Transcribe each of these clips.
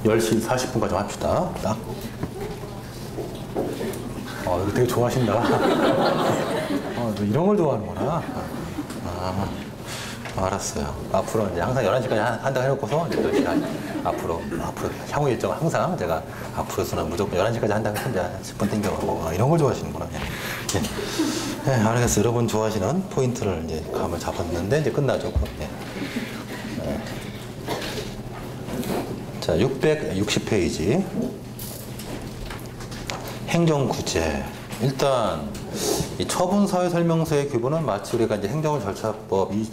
10시 40분까지 합시다. 딱. 이거 되게 좋아하신다. 이런 걸 좋아하는구나. 알았어요. 앞으로 이제 항상 11시까지 한다고 해놓고서, 이제 또 시간, 앞으로, 향후 일정은 항상 제가 앞으로서는 무조건 11시까지 한다고 해서 이제 10분 땡겨가고, 이런 걸 좋아하시는구나. 예. 예, 알겠어요. 여러분 좋아하시는 포인트를 이제 감을 잡았는데, 이제 끝나죠. 예. 예. 자, 660페이지. 행정구제. 일단, 이 처분사회설명서의 규범은 마치 우리가 이제 행정절차법에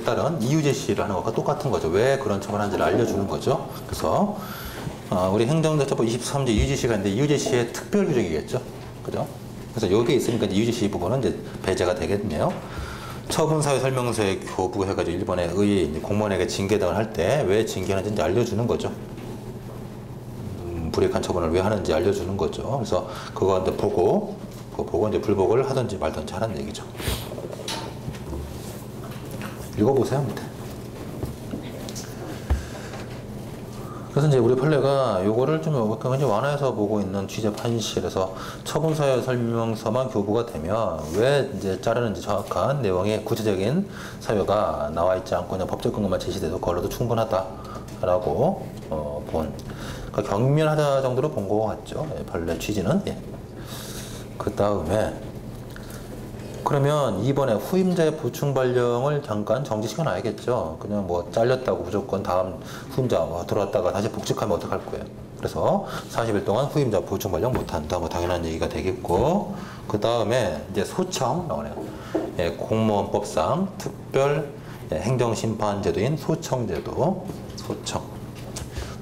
따른 이유제시를 하는 것과 똑같은 거죠. 왜 그런 처분하는지를 알려주는 거죠. 그래서, 우리 행정절차법 23조 이유제시가 있는데 이유제시의 특별 규정이겠죠. 그죠? 그래서 여기에 있으니까 이제 이유제시 부분은 이제 배제가 되겠네요. 처분사회설명서의 교부 해가지고 일본의 공무원에게 징계 등을 할 때 왜 징계하는지 이제 알려주는 거죠. 불이익한 처분을 왜 하는지 알려주는 거죠. 그래서 그거 이제 보고 이제 불복을 하든지 말든지 하는 얘기죠. 읽어보세요. 그래서 이제 우리 판례가 요거를 좀 굉장히 완화해서 보고 있는 취재 판시에서 처분사회 설명서만 교부가 되면 왜 이제 자르는지 정확한 내용의 구체적인 사유가 나와 있지 않고 그냥 법적 근거만 제시돼도 그걸로도 충분하다라고 그러니까 경미하다 정도로 본 것 같죠. 예, 판례 취지는. 예. 그 다음에 그러면 이번에 후임자의 보충 발령을 잠깐 정지시켜 놔야겠죠. 그냥 뭐 잘렸다고 무조건 다음 후임자 들어왔다가 다시 복직하면 어떡할 거예요. 그래서 40일 동안 후임자 보충 발령 못한다. 뭐 당연한 얘기가 되겠고, 그 다음에 이제 소청 나오네요. 예, 공무원법상 특별 행정심판제도인 소청제도, 소청.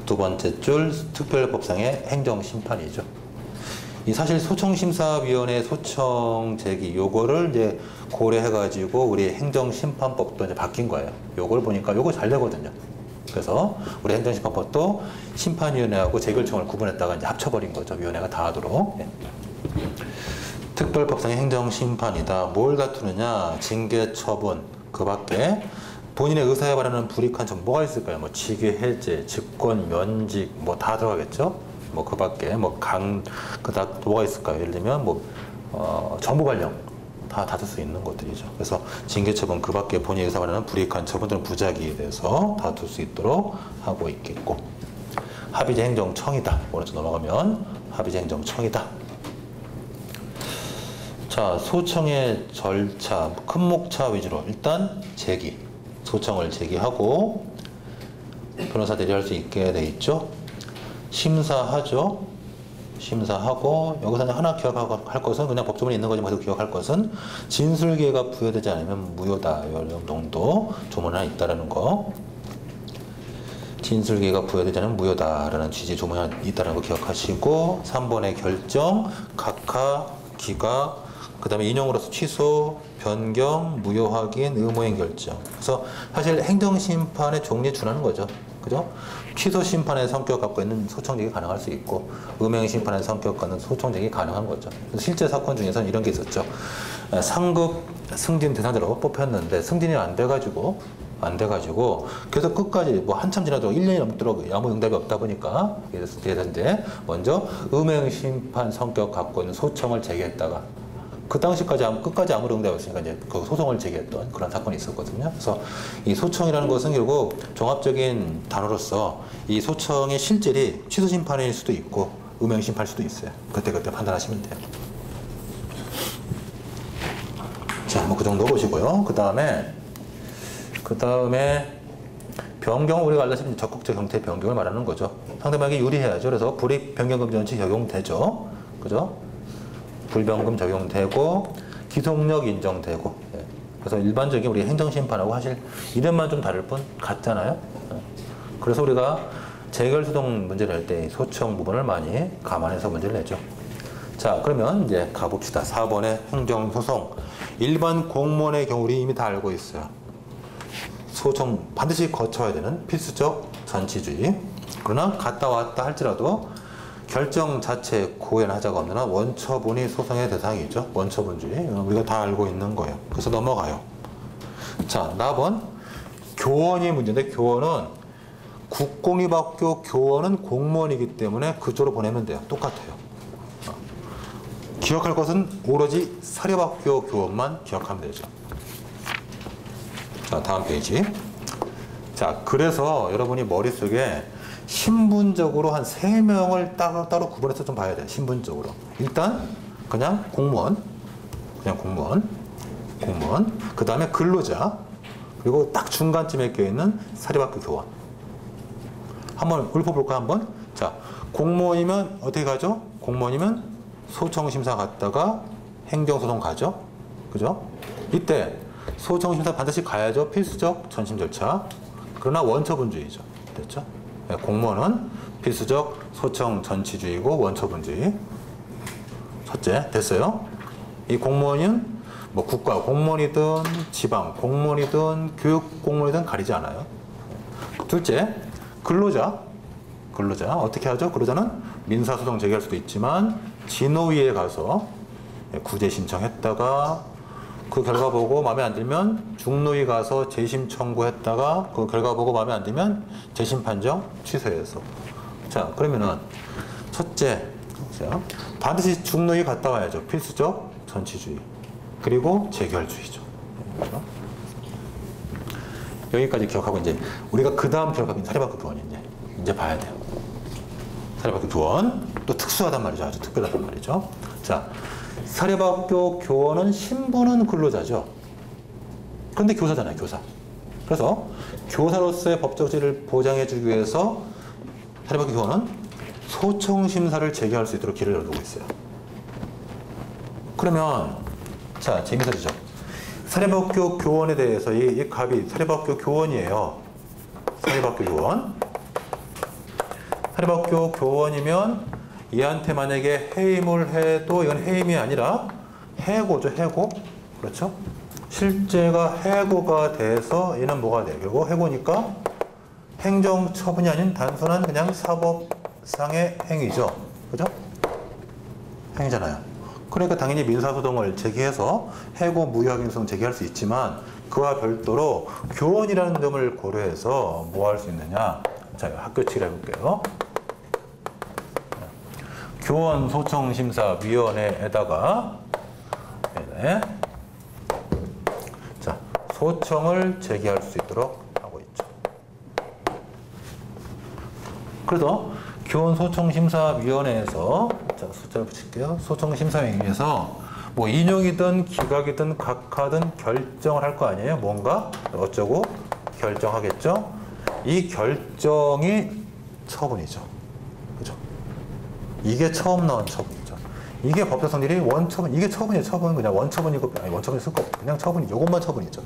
두 번째 줄 특별법상의 행정심판이죠. 이 사실 소청심사위원회 소청 제기 요거를 이제 고려해가지고 우리 행정심판법도 이제 바뀐 거예요. 요걸 보니까 요거 잘 되거든요. 그래서 우리 행정심판법도 심판위원회하고 재결청을 구분했다가 이제 합쳐버린 거죠. 위원회가 다 하도록. 예. 특별법상의 행정심판이다. 뭘 다투느냐? 징계, 처분, 그 밖에 본인의 의사에 반하는 불이익한 점 뭐가 있을까요? 뭐 직위 해제, 직권 면직 뭐 다 들어가겠죠. 뭐 그 밖에 그다 뭐가 있을까요? 예를 들면 정부 발령 다 다툴 수 있는 것들이죠. 그래서 징계 처분 그 밖에 본인의 의사에 반하는 불이익한 처분들은 부작위에 대해서 다툴 수 있도록 하고 있겠고, 합의제 행정청이다. 오른쪽 넘어가면 합의제 행정청이다. 자, 소청의 절차 큰 목차 위주로 일단 소청을 제기하고 변호사 대리할 수 있게 돼 있죠. 심사하죠. 심사하고 여기서 하나 기억할 것은 그냥 법조문에 있는 거지만 기억할 것은 진술기회가 부여되지 않으면 무효다. 이 정도 조문 하나 있다라는 거. 진술기회가 부여되지 않으면 무효다라는 취지 조문이 하나 있다는 거 기억하시고, 3번의 결정, 각하, 기각, 그 다음에 인용으로서 취소, 변경, 무효 확인, 의무행 결정. 그래서 사실 행정심판의 종류에 준하는 거죠. 그죠? 취소 심판의 성격 갖고 있는 소청제기 가능할 수 있고, 음행 심판의 성격 갖는 소청제기 가능한 거죠. 실제 사건 중에서는 이런 게 있었죠. 상급 승진 대상자로 뽑혔는데 승진이 안 돼가지고 계속 끝까지 뭐 한참 지나도 1년이 넘도록 아무 응답이 없다 보니까 그래서 이제 먼저 음행 심판 성격 갖고 있는 소청을 제기했다가 그 당시까지 끝까지 아무런 응답이 없으니까 이제 그 소송을 제기했던 그런 사건이 있었거든요. 그래서 이 소청이라는 것은 결국 종합적인 단어로서 이 소청의 실질이 취소 심판일 수도 있고 음행 심판일 수도 있어요. 그때그때 판단하시면 돼요. 자, 뭐 그 정도 보시고요. 그 다음에 변경, 우리가 알다시피 적극적 형태의 변경을 말하는 거죠. 상대방에게 유리해야죠. 그래서 불이익 변경금지 원칙 적용되죠. 그죠? 불변금 적용되고 기속력 인정되고. 예. 그래서 일반적인 우리 행정심판하고 사실 이름만 좀 다를 뿐 같잖아요. 예. 그래서 우리가 재결소송 문제를 할 때 소청 부분을 많이 감안해서 문제를 내죠. 자, 그러면 이제 가봅시다. 4번의 행정소송. 일반 공무원의 경우 우리 이미 다 알고 있어요. 소청 반드시 거쳐야 되는 필수적 전치주의. 그러나 갔다 왔다 할지라도 결정 자체에 고연하자가 없는 한 원처분이 소송의 대상이죠. 원처분주의. 우리가 다 알고 있는 거예요. 그래서 넘어가요. 자, 나번 교원이 문제인데, 교원은 국공립학교 교원은 공무원이기 때문에 그쪽으로 보내면 돼요. 똑같아요. 기억할 것은 오로지 사립학교 교원만 기억하면 되죠. 자, 다음 페이지. 자, 그래서 여러분이 머릿속에 신분적으로 한 3명을 따로 구분해서 좀 봐야 돼요. 신분적으로. 일단 그냥 공무원, 그 다음에 근로자, 그리고 딱 중간쯤에 껴있는 사립학교 교원. 한번 읊어볼까 한번? 자, 공무원이면 어떻게 가죠? 공무원이면 소청심사 갔다가 행정소송 가죠? 그죠? 이때 소청심사 반드시 가야죠. 필수적 전심 절차. 그러나 원처분주의죠. 됐죠? 네, 공무원은 필수적 소청 전치주의고 원처분주의. 첫째, 됐어요? 이 공무원은 뭐 국가 공무원이든 지방 공무원이든 교육 공무원이든 가리지 않아요. 둘째, 근로자 어떻게 하죠? 근로자는 민사소송 제기할 수도 있지만 진호위에 가서 구제 신청했다가 그 결과 보고 마음에 안 들면 중노위 가서 재심 청구했다가 그 결과 보고 마음에 안 들면 재심 판정 취소해서. 자, 그러면은 첫째, 반드시 중노위 갔다 와야죠. 필수적 전치주의. 그리고 재결주의죠. 여기까지 기억하고 이제 우리가 그 다음 기억하긴 사립학교 교원이 이제 봐야 돼요. 사립학교 교원 또 특수하단 말이죠. 아주 특별하단 말이죠. 자, 사립학교 교원은 신분은 근로자죠. 그런데 교사잖아요. 교사. 그래서 교사로서의 법적 지위를 보장해주기 위해서 사립학교 교원은 소청심사를 제기할 수 있도록 길을 열어두고 있어요. 그러면 자, 재밌어지죠. 사립학교 교원에 대해서 이 갑이 사립학교 교원이에요. 사립학교 교원. 사립학교 교원이면 얘한테 만약에 해임을 해도 이건 해임이 아니라 해고죠. 해고. 그렇죠? 실제가 해고가 돼서 얘는 뭐가 돼요? 결국 해고니까 행정처분이 아닌 단순한 그냥 사법상의 행위죠. 그죠? 행위잖아요. 그러니까 당연히 민사소송을 제기해서 해고 무효확인소송 제기할 수 있지만 그와 별도로 교원이라는 점을 고려해서 뭐 할 수 있느냐. 자, 학교 측을 해볼게요. 교원 소청심사위원회에다가 자, 소청을 제기할 수 있도록 하고 있죠. 그래서 교원 소청심사위원회에서 자, 숫자를 붙일게요. 소청심사위원회에서 뭐 인용이든 기각이든 각하든 결정을 할 거 아니에요. 뭔가 어쩌고 결정하겠죠. 이 결정이 처분이죠. 그죠? 이게 처음 나온 처분이죠. 이게 법적 성질이 원처분, 이게 처분이에요. 처분 그냥 원처분이고 아니 원처분이 쓸 거 없고 그냥 처분이 요것만 처분이죠.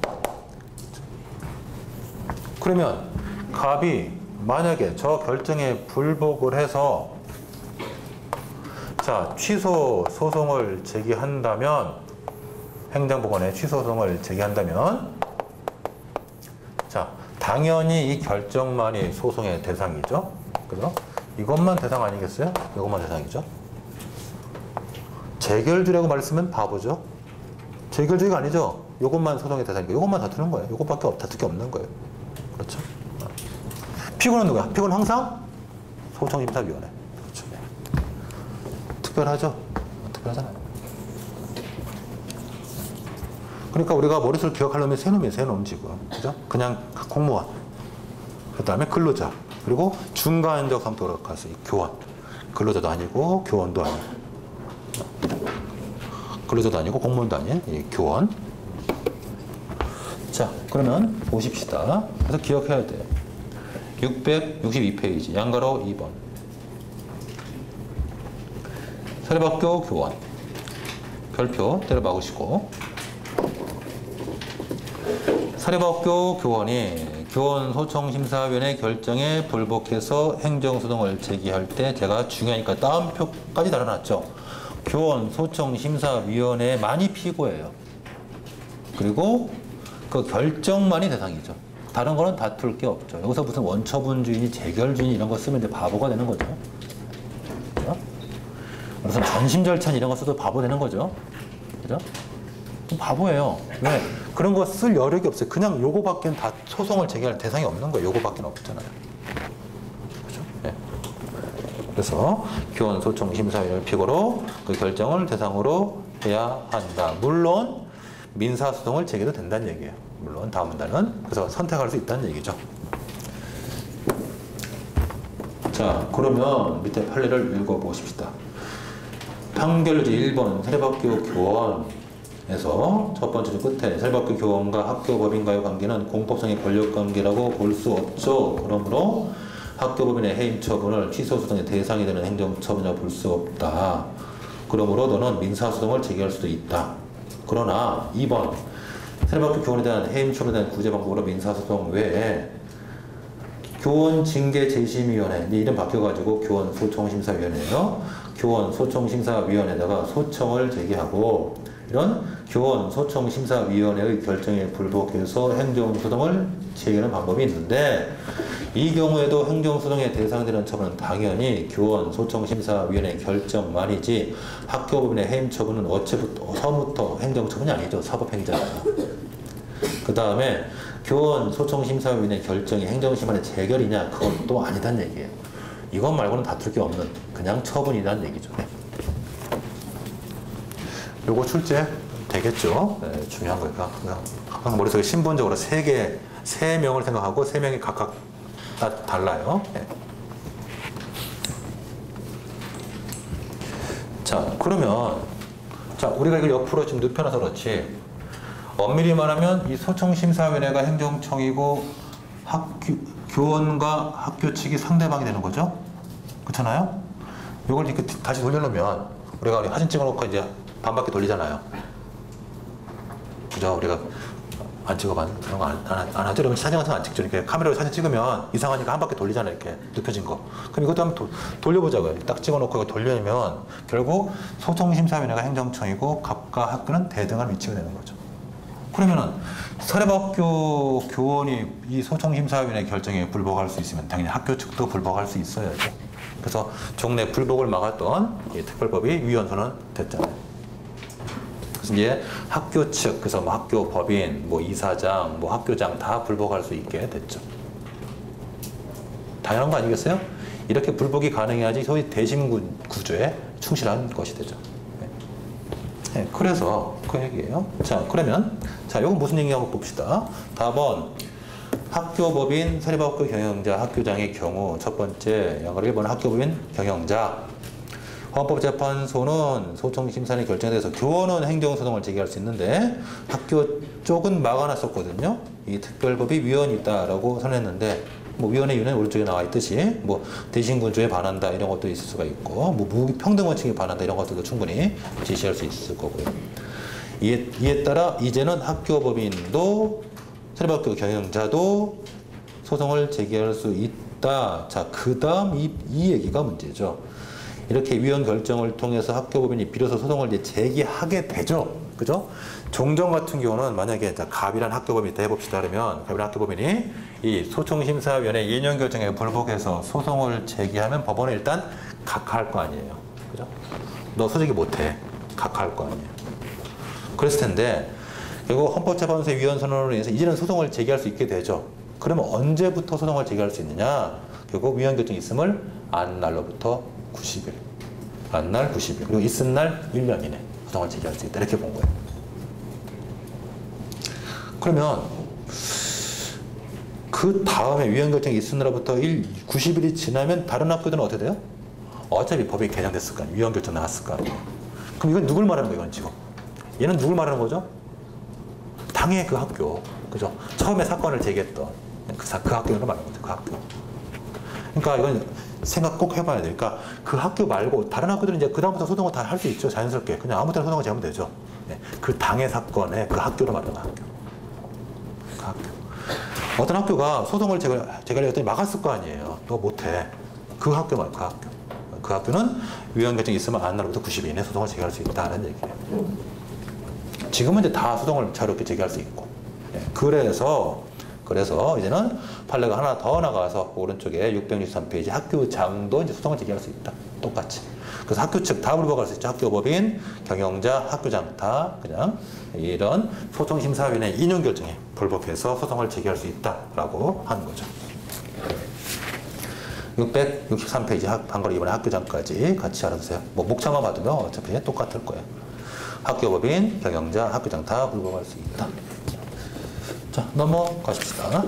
그러면 갑이 만약에 저 결정에 불복을 해서 자, 취소 소송을 제기한다면 행정법원에 취소 소송을 제기한다면 자, 당연히 이 결정만이 소송의 대상이죠. 그죠? 이것만 대상 아니겠어요? 이것만 대상이죠. 재결주라고 말했으면 바보죠. 재결주가 아니죠. 이것만 소송의 대상이고 이것만 다투는 거예요. 이것밖에 다툴 게 없는 거예요. 그렇죠? 피고는 누구야? 피고는 항상 소청심사위원회. 그렇죠. 특별하죠? 특별하잖아요. 그러니까 우리가 머릿속을 기억하려면 세 놈이에요. 세 놈 지금. 그죠? 그냥 공무원. 그 다음에 근로자. 그리고 중간적 상태로 가서 교원. 근로자도 아니고 교원도 아니고. 근로자도 아니고 공무원도 아닌 이 교원. 자, 그러면 보십시다. 그래서 기억해야 돼요. 662페이지 양가로 2번 사립학교 교원 별표 때려 박으시고 사립학교 교원이 교원소청심사위원회 결정에 불복해서 행정소송을 제기할 때 제가 중요하니까 따옴표까지 달아놨죠. 교원소청심사위원회만이 피고예요. 그리고 그 결정만이 대상이죠. 다른 거는 다툴 게 없죠. 여기서 무슨 원처분주의니 재결주의니 이런 거 쓰면 이제 바보가 되는 거죠. 그죠? 무슨 전심 절차니 이런 거 써도 바보 되는 거죠. 그죠? 바보예요. 왜? 그런 거 쓸 여력이 없어요. 그냥 요거밖에는 다 소송을 제기할 대상이 없는 거예요. 요거밖에는 없잖아요. 그래서 교원 소청 심사위원회를 필요로 그 결정을 대상으로 해야 한다. 물론 민사소송을 제기해도 된다는 얘기예요. 물론 다음 문단은 그래서 선택할 수 있다는 얘기죠. 자, 그러면 밑에 판례를 읽어보십시다. 판결지 1번 사립학교 교원에서 첫 번째 줄 끝에 사립학교 교원과 학교법인과의 관계는 공법상의 권력관계라고 볼 수 없죠. 그러므로 학교법인의 해임 처분을 취소소송의 대상이 되는 행정처분이라고 볼 수 없다. 그러므로 너는 민사소송을 제기할 수도 있다. 그러나 2번 사립학교 교원에 대한 해임 처분에 대한 구제 방법으로 민사소송 외에 교원 징계 재심위원회, 이름 바뀌어가지고 교원 소청심사위원회예요. 교원 소청심사위원회에다가 소청을 제기하고 이런 교원 소청심사위원회의 결정에 불복해서 행정소송을 제기하는 방법이 있는데 이 경우에도 행정소송의 대상되는 처분은 당연히 교원 소청심사위원회 결정만이지 학교법인의 해임 처분은 처음부터 행정처분이 아니죠. 사법행위잖아요. 그 다음에 교원 소청심사위원회 결정이 행정심판의 재결이냐 그것도 아니란 얘기예요. 이것 말고는 다툴 게 없는 그냥 처분이란 얘기죠. 네. 요거 출제 되겠죠? 네, 중요한 거니까 항상 머릿속에 신분적으로 세 명을 생각하고 세 명이 각각 다 달라요. 네. 자, 그러면 자 우리가 이걸 옆으로 지금 눕혀놔서 그렇지 엄밀히 말하면 이 소청심사위원회가 행정청이고 교원과 학교 측이 상대방이 되는 거죠. 그렇잖아요? 이걸 이렇게 다시 돌려놓으면 우리가 사진 찍어놓고 이제 반바퀴 돌리잖아요. 그죠? 우리가 안 찍어봤 그런 거 안 하죠? 그러면 사진 같은 거 안 찍죠. 이렇게 카메라로 사진 찍으면 이상하니까 한 바퀴 돌리잖아요. 이렇게 눕혀진 거. 그럼 이것도 한번 돌려보자고요. 딱 찍어놓고 이거 돌려면 결국 소청심사위원회가 행정청이고 갑과 학교는 대등한 위치가 되는 거죠. 그러면은 사립학교 교원이 이 소청심사위원회 결정에 불복할 수 있으면 당연히 학교 측도 불복할 수 있어야죠. 그래서 종래 불복을 막았던 이 특별법이 위헌선언 됐잖아요. 그래서 이제 학교 측, 그래서 뭐 학교 법인, 뭐 이사장, 뭐 학교장 다 불복할 수 있게 됐죠. 당연한 거 아니겠어요? 이렇게 불복이 가능해야지 소위 대심 구조에 충실한 것이 되죠. 네, 그래서 그 얘기예요. 자, 그러면 자, 이건 무슨 얘기 한번 봅시다. 답은 학교법인 사립학교 경영자 학교장의 경우 첫 번째 양가로 1번 학교법인 경영자 헌법재판소는 소청심사의 결정에 대해서 교원은 행정소송을 제기할 수 있는데 학교 쪽은 막아놨었거든요. 이 특별법이 위헌이 있다라고 선언했는데 뭐 위헌의 이유는 오른쪽에 나와 있듯이 뭐 대신군주에 반한다 이런 것도 있을 수가 있고 뭐 무기평등 원칙에 반한다 이런 것들도 충분히 제시할 수 있을 거고요. 이에 따라 이제는 학교법인도 사립학교 경영자도 소송을 제기할 수 있다. 자, 그 다음 이 얘기가 문제죠. 이렇게 위헌 결정을 통해서 학교법인이 비로소 소송을 이제 제기하게 되죠. 그죠? 종전 같은 경우는 만약에 갑이란 학교법인이 해봅시다 그러면 갑이란 학교법인이 이 소청심사위원회 2년 결정에 불복해서 소송을 제기하면 법원은 일단 각하할 거 아니에요. 그죠? 너 소지기 못해. 각하할 거 아니에요. 그랬을 텐데 결국 헌법재판소의 위헌 선언으로 인해서 이제는 소송을 제기할 수 있게 되죠. 그러면 언제부터 소송을 제기할 수 있느냐? 결국 위헌 결정이 있음을 안 날로부터 90일. 안 날 90일. 그리고 있은 날 1년 이내 소송을 제기할 수 있다. 이렇게 본 거예요. 그러면 그 다음에 위헌 결정이 있은 날로부터 90일이 지나면 다른 학교들은 어떻게 돼요? 어차피 법이 개정됐을 거 아니에요. 위헌 결정 나왔을 거 아니에요. 그럼 이건 누굴 말하는 거예요? 이건 지금. 얘는 누굴 말하는 거죠? 당의 그 학교. 그죠? 처음에 사건을 제기했던 그 학교를 말하는 거죠. 그 학교. 그러니까 이건 생각 꼭 해봐야 돼요. 그러니까 그 학교 말고 다른 학교들은 이제 그다음부터 소송을 다 할 수 있죠. 자연스럽게. 그냥 아무 때나 소송을 제하면 되죠. 네. 그 당의 사건에 그 학교를 말하는 학교. 그 학교. 어떤 학교가 소송을 제기하려 했더니 막았을 거 아니에요. 너 못해. 그 학교 말고 그 학교. 그 학교는 위헌 결정이 있으면 안 날로부터 90일 이내 소송을 제기할 수 있다는 얘기예요. 지금은 이제 다 소송을 자유롭게 제기할 수 있고. 네. 그래서 이제는 판례가 하나 더 나가서 오른쪽에 663페이지 학교장도 이제 소송을 제기할 수 있다. 똑같이. 그래서 학교 측 다 불복할 수 있죠. 학교법인, 경영자, 학교장 다 그냥 이런 소청심사위원회 2년 결정에 불복해서 소송을 제기할 수 있다라고 하는 거죠. 663페이지 한글 이번에 학교장까지 같이 알아두세요. 뭐 목차만 받으면 어차피 똑같을 거예요. 학교법인, 경영자, 학교장 다 불법할 수 있다. 자, 넘어가십시다.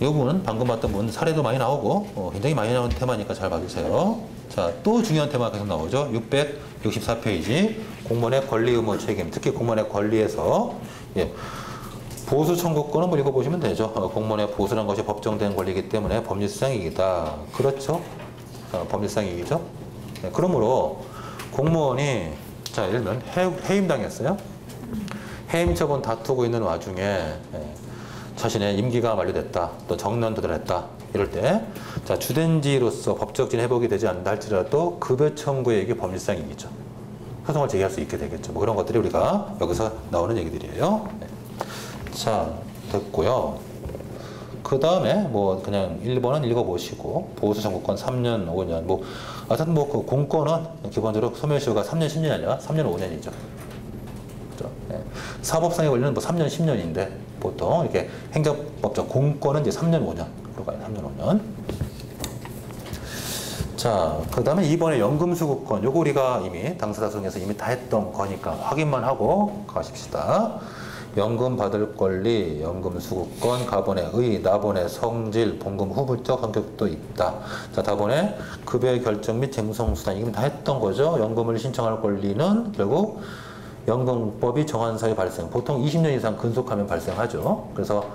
이 부분은 방금 봤던 부분 사례도 많이 나오고 굉장히 많이 나오는 테마니까 잘 봐주세요. 자, 또 중요한 테마가 계속 나오죠. 664페이지 공무원의 권리 의무 책임, 특히 공무원의 권리에서 보수 청구권은 뭐 읽어보시면 되죠. 공무원의 보수라는 것이 법정된 권리이기 때문에 법률상이익이다. 그렇죠? 법률상이익이죠. 네, 그러므로 공무원이 자, 예를 들면 해임당했어요. 해임 처분 다투고 있는 와중에 자신의 임기가 만료됐다. 또 정년 도달했다. 이럴 때 자, 주된지로서 법적진 회복이 되지 않는다 할지라도 급여 청구액이 법률상이익이죠. 소송을 제기할 수 있게 되겠죠. 뭐 그런 것들이 우리가 여기서 나오는 얘기들이에요. 네. 자, 됐고요. 그 다음에 뭐 그냥 1번은 읽어보시고 보수 청구권 3년, 5년 뭐 하여튼 뭐 그 공권은 기본적으로 소멸시효가 3년, 10년이 아니라 3년, 5년이죠. 그렇죠? 네. 사법상의 권리는 뭐 3년, 10년인데 보통 이렇게 행정법적 공권은 이제 3년, 5년으로 가요. 3년, 5년. 자, 그 다음에 2번에 연금수급권. 요거 우리가 이미 당사자 소송에서 이미 다 했던 거니까 확인만 하고 가십시다. 연금 받을 권리, 연금 수급권, 가본의 의, 납본의 성질, 봉금 후불적 성격도 있다. 자, 다본의 급여 결정 및 쟁송수단. 이건 다 했던 거죠. 연금을 신청할 권리는 결국 연금법이 정한 사유 발생. 보통 20년 이상 근속하면 발생하죠. 그래서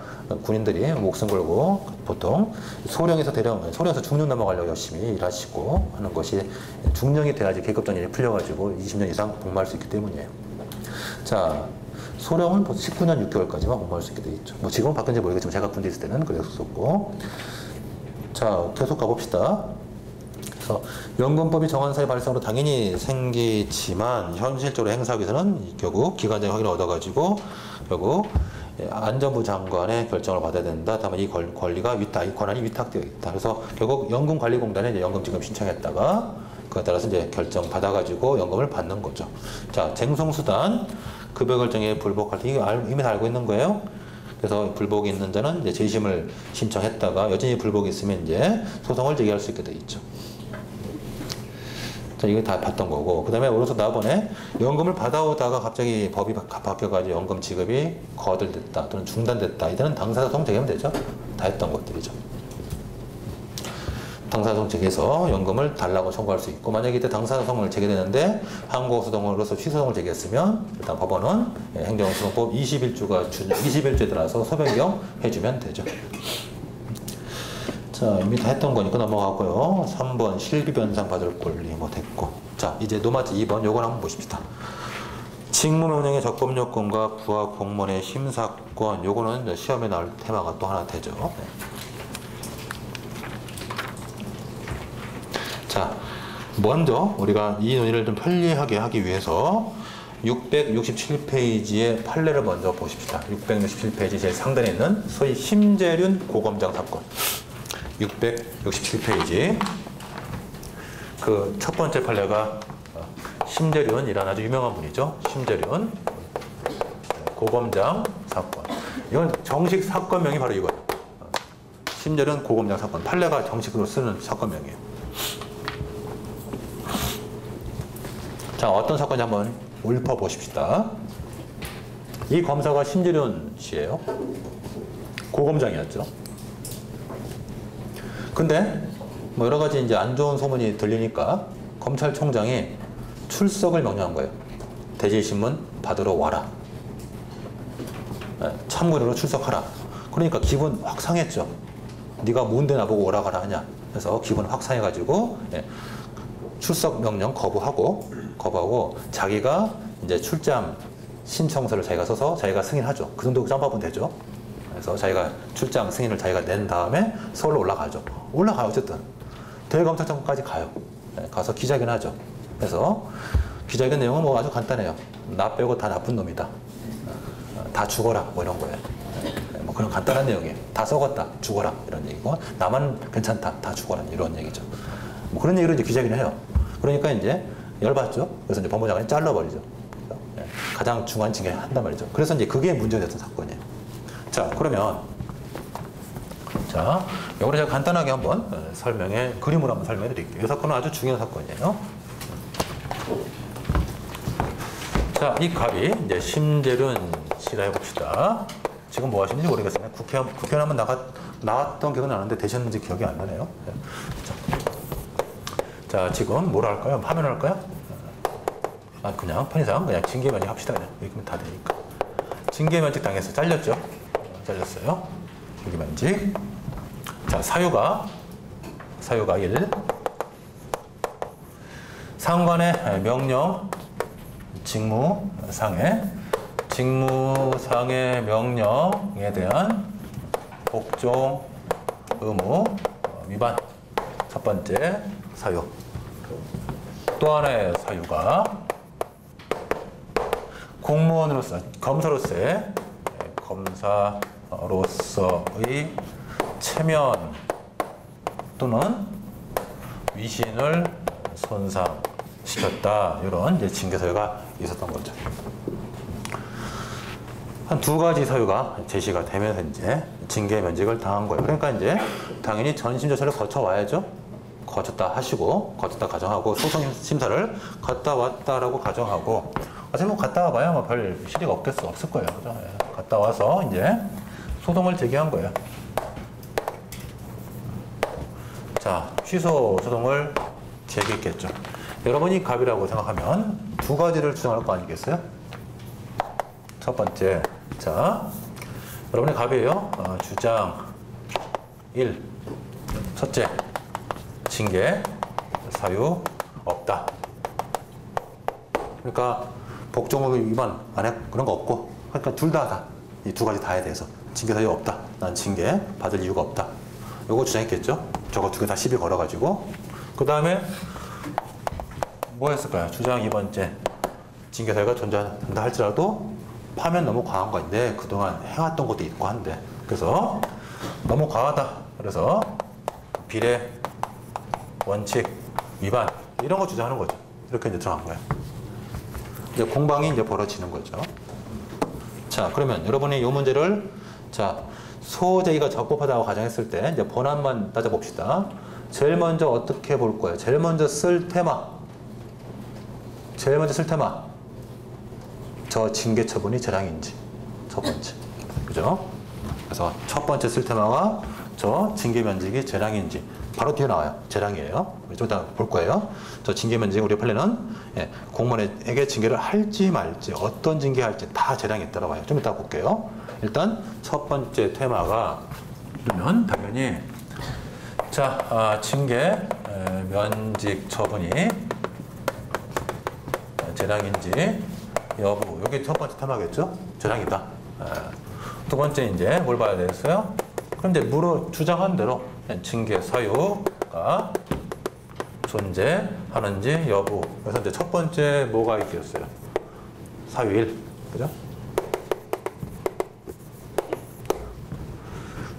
군인들이 목숨 걸고 보통 소령에서 대령, 소령에서 중령 넘어가려고 열심히 일하시고 하는 것이 중령이 돼야지 계급정년이 풀려가지고 20년 이상 복무할 수 있기 때문이에요. 자, 소령은 19년 6개월까지만 복무할 수 있게 돼 있죠. 뭐 지금은 바뀌었는지 모르겠지만 제가 군대 있을 때는 그랬었고. 자, 계속 가봅시다. 그래서 연금법이 정한 사유 발생으로 당연히 생기지만 현실적으로 행사하기 위해서는 결국 기관장의 확인을 얻어가지고 결국 안전부 장관의 결정을 받아야 된다. 다만 이 권리가 이 권한이 위탁되어 있다. 그래서 결국 연금관리공단에 이제 연금 지금 신청했다가 그에 따라서 이제 결정 받아가지고 연금을 받는 거죠. 자, 쟁송수단 급여 결정에 불복할 때 이거 이미 다 알고 있는 거예요. 그래서 불복이 있는 자는 이제 재심을 신청했다가 여전히 불복이 있으면 이제 소송을 제기할 수 있게 돼 있죠. 자, 이거 다 봤던 거고. 그 다음에 오로서 나번에 연금을 받아오다가 갑자기 법이 바뀌어가지고 연금 지급이 거절됐다 또는 중단됐다. 이때는 당사자 소송 제기하면 되죠. 다 했던 것들이죠. 당사자 소송 제기해서 연금을 달라고 청구할 수 있고, 만약에 이때 당사자 소송을 제기되는데 항고소송으로서 취소송을 제기했으면 일단 법원은 행정소송법 21조에 따라서 소변경 해주면 되죠. 자, 이미 다 했던 거니까 넘어가고요. 3번 실비변상 받을 권리 뭐 됐고. 자, 이제 노마트 2번 요걸 한번 보십시다. 직무명령의 적법요건과 부하 공무원의 심사권. 요거는 시험에 나올 테마가 또 하나 되죠. 네. 자, 먼저 우리가 이 논의를 좀 편리하게 하기 위해서 667페이지의 판례를 먼저 보십시다. 667페이지 제일 상단에 있는 소위 심재륜 고검장 사건. 667페이지. 그 첫 번째 판례가 심재륜이라는 아주 유명한 분이죠. 심재륜 고검장 사건. 이건 정식 사건명이 바로 이거예요. 심재륜 고검장 사건. 판례가 정식으로 쓰는 사건명이에요. 자, 어떤 사건인지 한번 읊어보십시다. 이 검사가 심재륜 씨예요. 고검장이었죠. 근데 뭐 여러 가지 이제 안 좋은 소문이 들리니까 검찰총장이 출석을 명령한 거예요. 대질신문 받으러 와라. 참고인으로 출석하라. 그러니까 기분 확 상했죠. 네가 뭔데 나보고 오라 가라 하냐. 그래서 기분 확 상해가지고 출석 명령 거부하고 자기가 이제 출장 신청서를 자기가 써서 자기가 승인하죠. 그 정도 점프하면 되죠. 그래서 자기가 출장 승인을 자기가 낸 다음에 서울로 올라가죠. 올라가요. 어쨌든 대검찰청까지 가요. 가서 기자회견 하죠. 그래서 기자회견 내용은 뭐 아주 간단해요. 나 빼고 다 나쁜 놈이다. 다 죽어라. 뭐 이런 거예요. 뭐 그런 간단한 내용이에요. 다 썩었다. 죽어라. 이런 얘기고 나만 괜찮다. 다 죽어라. 이런 얘기죠. 뭐 그런 얘기를 이제 기자회견 해요. 그러니까 이제 열받죠. 그래서 이제 법무장관이 잘라버리죠. 가장 중요한 징계 한단 말이죠. 그래서 이제 그게 문제가 됐던 사건이에요. 자, 그러면 자, 이거를 제가 간단하게 한번 그림으로 한번 설명해 드릴게요. 이 사건은 아주 중요한 사건이에요. 자, 이 값이 이제 심재륜씨라 해봅시다. 지금 뭐 하시는지 모르겠어요. 국회의원 한번 나왔던 기억은 나는데 되셨는지 기억이 안 나네요. 자, 지금 뭐라 할까요? 화면을 할까요? 그냥 편의상 그냥 징계면직 합시다. 그냥 이렇게 하면 다 되니까. 징계면직 당해서 잘렸죠? 잘렸어요. 징계면직. 자, 사유가 1. 상관의 명령, 직무상의 명령에 대한 복종 의무 위반. 첫 번째 사유. 또 하나의 사유가 검사로서의 체면 또는 위신을 손상시켰다. 이런 이제 징계 사유가 있었던 거죠. 한 두 가지 사유가 제시가 되면서 이제 징계 면직을 당한 거예요. 그러니까 이제 당연히 전심 절차를 거쳐와야죠. 거쳤다 가정하고 소송 심사를 갔다 왔다라고 가정하고 어차피 뭐 갔다 와봐야 뭐 별 실의가 없을 거예요. 그죠? 갔다 와서 이제 소송을 제기한 거예요. 자, 취소 소송을 제기했겠죠. 여러분이 갑이라고 생각하면 두 가지를 주장할 거 아니겠어요? 첫 번째, 자, 여러분의 갑이에요. 주장 1. 첫째, 징계 사유 없다. 그러니까 복종의무 위반 안에 그런 거 없고, 그러니까 둘 다 이 두 가지 다에 대해서 징계 사유 없다. 난 징계 받을 이유가 없다. 요거 주장했겠죠. 저거 두 개 다 시비 걸어가지고. 그 다음에 뭐 했을까요? 주장 2번째, 징계 사유가 존재한다 할지라도 파면 너무 과한 건데 그동안 해왔던 것도 있고 한데, 그래서 너무 과하다. 그래서 비례 원칙 위반 이런 거 주장하는 거죠. 이렇게 이제 들어간 거예요. 이제 공방이 이제 벌어지는 거죠. 자, 그러면 여러분이 이 문제를 자, 소제기가 적법하다고 가정했을 때 이제 본안만 따져봅시다. 제일 먼저 어떻게 볼 거예요? 제일 먼저 쓸 테마. 저 징계 처분이 재량인지. 첫 번째. 그죠? 그래서 첫 번째 쓸 테마가 저 징계 면직이 재량인지. 바로 뒤에 나와요. 재량이에요. 좀 이따 볼 거예요. 저 징계 면직 우리 판례는 공무원에게 징계를 할지 말지, 어떤 징계할지 다 재량이 있다고 봐요. 좀 이따 볼게요. 일단 첫 번째 테마가 그러면 당연히 자, 징계 면직 처분이 재량인지 여부, 여기 첫 번째 테마겠죠? 재량이다. 두 번째 이제 뭘 봐야 되겠어요? 그럼 이제 주장한 대로 징계 사유가 존재하는지 여부. 그래서 이제 첫 번째 뭐가 있겠어요? 사유 1. 그죠?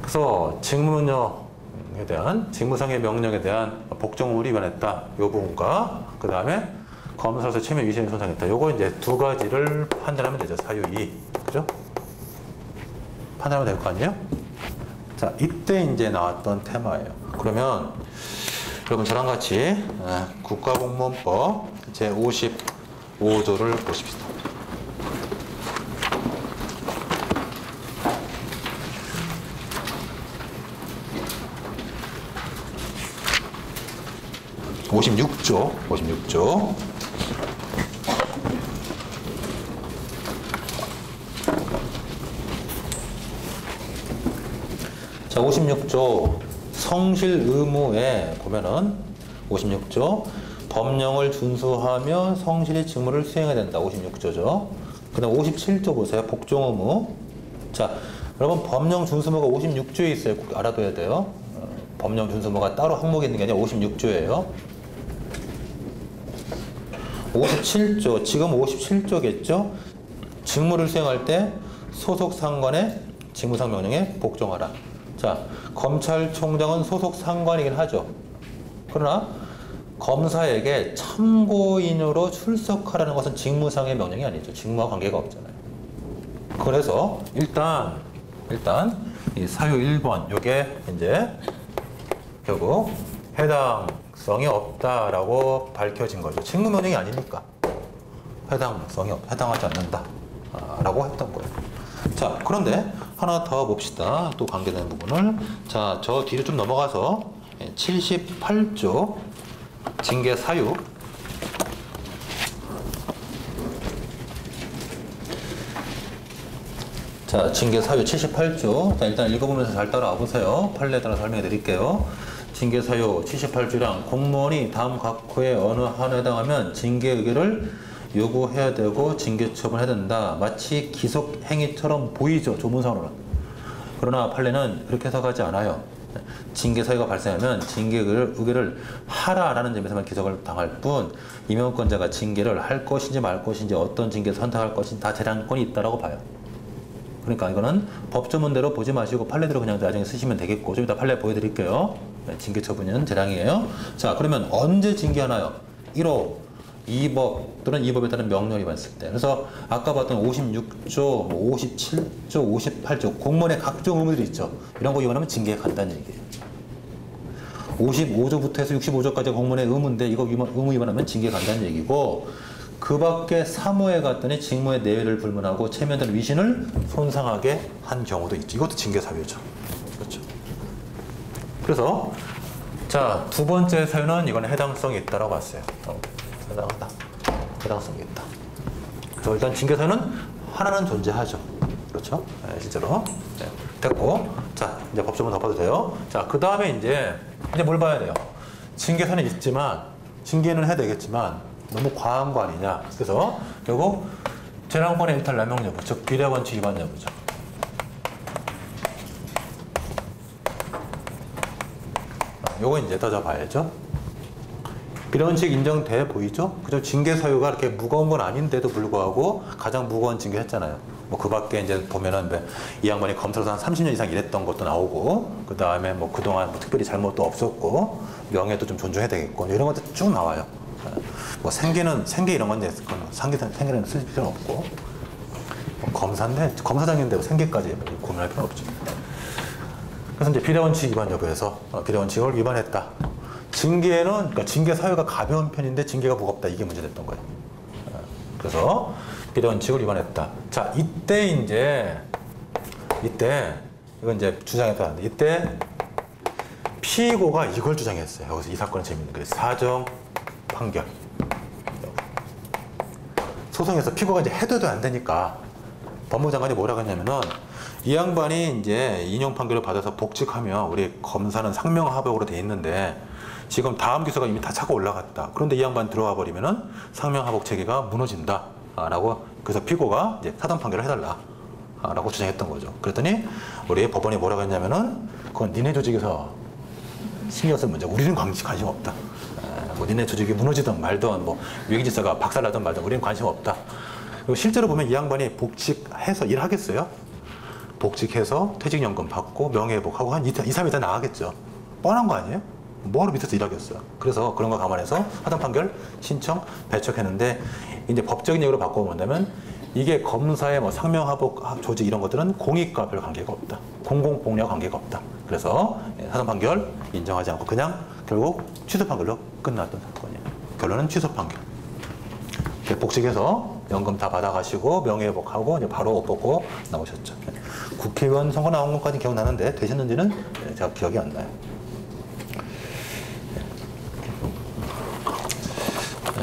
그래서 직무상의 명령에 대한 복종을 위반했다. 요 부분과 그 다음에 검사로서 체면 위신을 손상했다. 요거 이제 두 가지를 판단하면 되죠. 사유 2. 그죠? 판단하면 될 거 아니에요? 자, 이때 이제 나왔던 테마예요. 그러면 여러분 저랑 같이 국가공무원법 제55조를 보십시다. (56조) 자, 56조 성실 의무에 보면은 56조 법령을 준수하며 성실히 직무를 수행해야 된다. 56조죠. 그 다음 57조 보세요. 복종 의무. 자, 여러분 법령 준수무가 56조에 있어요. 꼭 알아둬야 돼요. 법령 준수무가 따로 항목이 있는 게 아니라 56조예요. 57조, 지금 57조겠죠? 직무를 수행할 때 소속 상관의 직무상 명령에 복종하라. 자, 검찰총장은 소속 상관이긴 하죠. 그러나 검사에게 참고인으로 출석하라는 것은 직무상의 명령이 아니죠. 직무와 관계가 없잖아요. 그래서 일단 이 사유 1번 요게 이제 결국 해당성이 없다라고 밝혀진 거죠. 직무명령이 아니니까 해당하지 않는다 라고 했던 거예요. 자, 그런데 하나 더 봅시다. 또 관계되는 부분을. 자, 저 뒤로 좀 넘어가서 78조 징계 사유. 자, 징계 사유 78조. 자, 일단 읽어보면서 잘 따라와 보세요. 판례에 따라 설명해 드릴게요. 징계 사유 78조랑 공무원이 다음 각호의 어느 하나에 해당하면 징계 의결을 요구해야 되고 징계 처분해야 된다. 마치 기속 행위처럼 보이죠. 조문상으로는. 그러나 판례는 그렇게 해석하지 않아요. 징계 사유가 발생하면 징계 의결을 하라라는 점에서만 기석을 당할 뿐 임명권자가 징계를 할 것인지 말 것인지 어떤 징계를 선택할 것인지 다 재량권이 있다라고 봐요. 그러니까 이거는 법조문대로 보지 마시고 판례대로 그냥 나중에 쓰시면 되겠고, 좀 이따 판례 보여드릴게요. 징계 처분은 재량이에요. 자, 그러면 언제 징계하나요? 1호 2법 또는 2법에 따른 명령 위반했을 때. 그래서 아까 봤던 56조, 57조, 58조 공무원의 각종 의무들이 있죠. 이런 거 위반하면 징계가 간다는 얘기예요. 55조부터 해서 65조까지 공무원의 의무인데 이거 의무 위반하면 징계 간다는 얘기고, 그 밖에 사무에 갔더니 직무의 내외를 불문하고 체면된 위신을 손상하게 한 경우도 있죠. 이것도 징계 사유죠. 그렇죠. 그래서 자, 두 번째 사유는 이건 해당성이 있다라고 봤어요. 해당하다. 해당성이 있다. 그래서 일단 징계 사유는 하나는 존재하죠. 그렇죠. 네, 실제로. 네, 됐고. 자, 이제 법조문 덮어도 돼요. 자, 그 다음에 이제 뭘 봐야 돼요? 징계 사유는 있지만, 징계는 해야 되겠지만, 너무 과한 거 아니냐. 그래서 결국 재량권의 일탈 남용 여부, 즉 비례원칙 위반 여부죠. 요거 이제 따져봐야죠. 비례원칙 인정돼 보이죠? 그죠? 징계 사유가 이렇게 무거운 건 아닌데도 불구하고 가장 무거운 징계 했잖아요. 뭐 그 밖에 이제 보면은 이 양반이 검사로서 한 30년 이상 일했던 것도 나오고, 그 다음에 뭐 그동안 뭐 특별히 잘못도 없었고, 명예도 좀 존중해야 되겠고, 이런 것들 쭉 나와요. 뭐 생계 이런 건 이제 생계는 쓸 필요는 없고, 뭐 검사인데 검사장인데 생계까지 고민할 필요는 없죠. 그래서 이제 비례원칙 위반 여부에서 비례원칙을 위반했다. 징계는 그러니까 징계 사유가 가벼운 편인데 징계가 무겁다, 이게 문제됐던 거예요. 그래서 비례원칙을 위반했다. 자, 이때 이건 이제 주장했다 하는데, 이때 피고가 이걸 주장했어요. 여기서 이 사건은 재밌는 거예요. 사정 판결. 소송에서 피고가 이제 해도 안 되니까 법무부 장관이 뭐라고 했냐면은, 이 양반이 이제 인용 판결을 받아서 복직하면 우리 검사는 상명하복으로 돼 있는데 지금 다음 기소가 이미 다 차고 올라갔다. 그런데 이 양반 들어와 버리면은 상명하복 체계가 무너진다. 라고, 그래서 피고가 이제 사전 판결을 해달라. 라고 주장했던 거죠. 그랬더니 우리 법원이 뭐라고 했냐면은, 그건 니네 조직에서 신경 쓸 문제고 우리는 관심 없다. 뭐 니네 조직이 무너지든 말든 뭐 위기질서가 박살나든 말든 우리는 관심 없다. 그리고 실제로 보면 이 양반이 복직해서 일하겠어요? 복직해서 퇴직연금 받고 명예회복하고 한 2, 3일 있다 나가겠죠. 뻔한 거 아니에요? 뭐하러 밑에서 일하겠어요? 그래서 그런 거 감안해서 하단 판결 신청 배척했는데, 이제 법적인 얘기로 바꿔본다면 이게 검사의 뭐 상명하복 조직 이런 것들은 공익과 별 관계가 없다. 공공복리와 관계가 없다. 그래서 하단 판결 인정하지 않고 그냥 결국 취소 판결로 끝났던 사건이에요. 결론은 취소 판결. 복직해서 연금 다 받아가시고 명예회복하고 이제 바로 옷 벗고 나오셨죠. 국회의원 선거 나온 것까지 기억나는데 되셨는지는 제가 기억이 안 나요.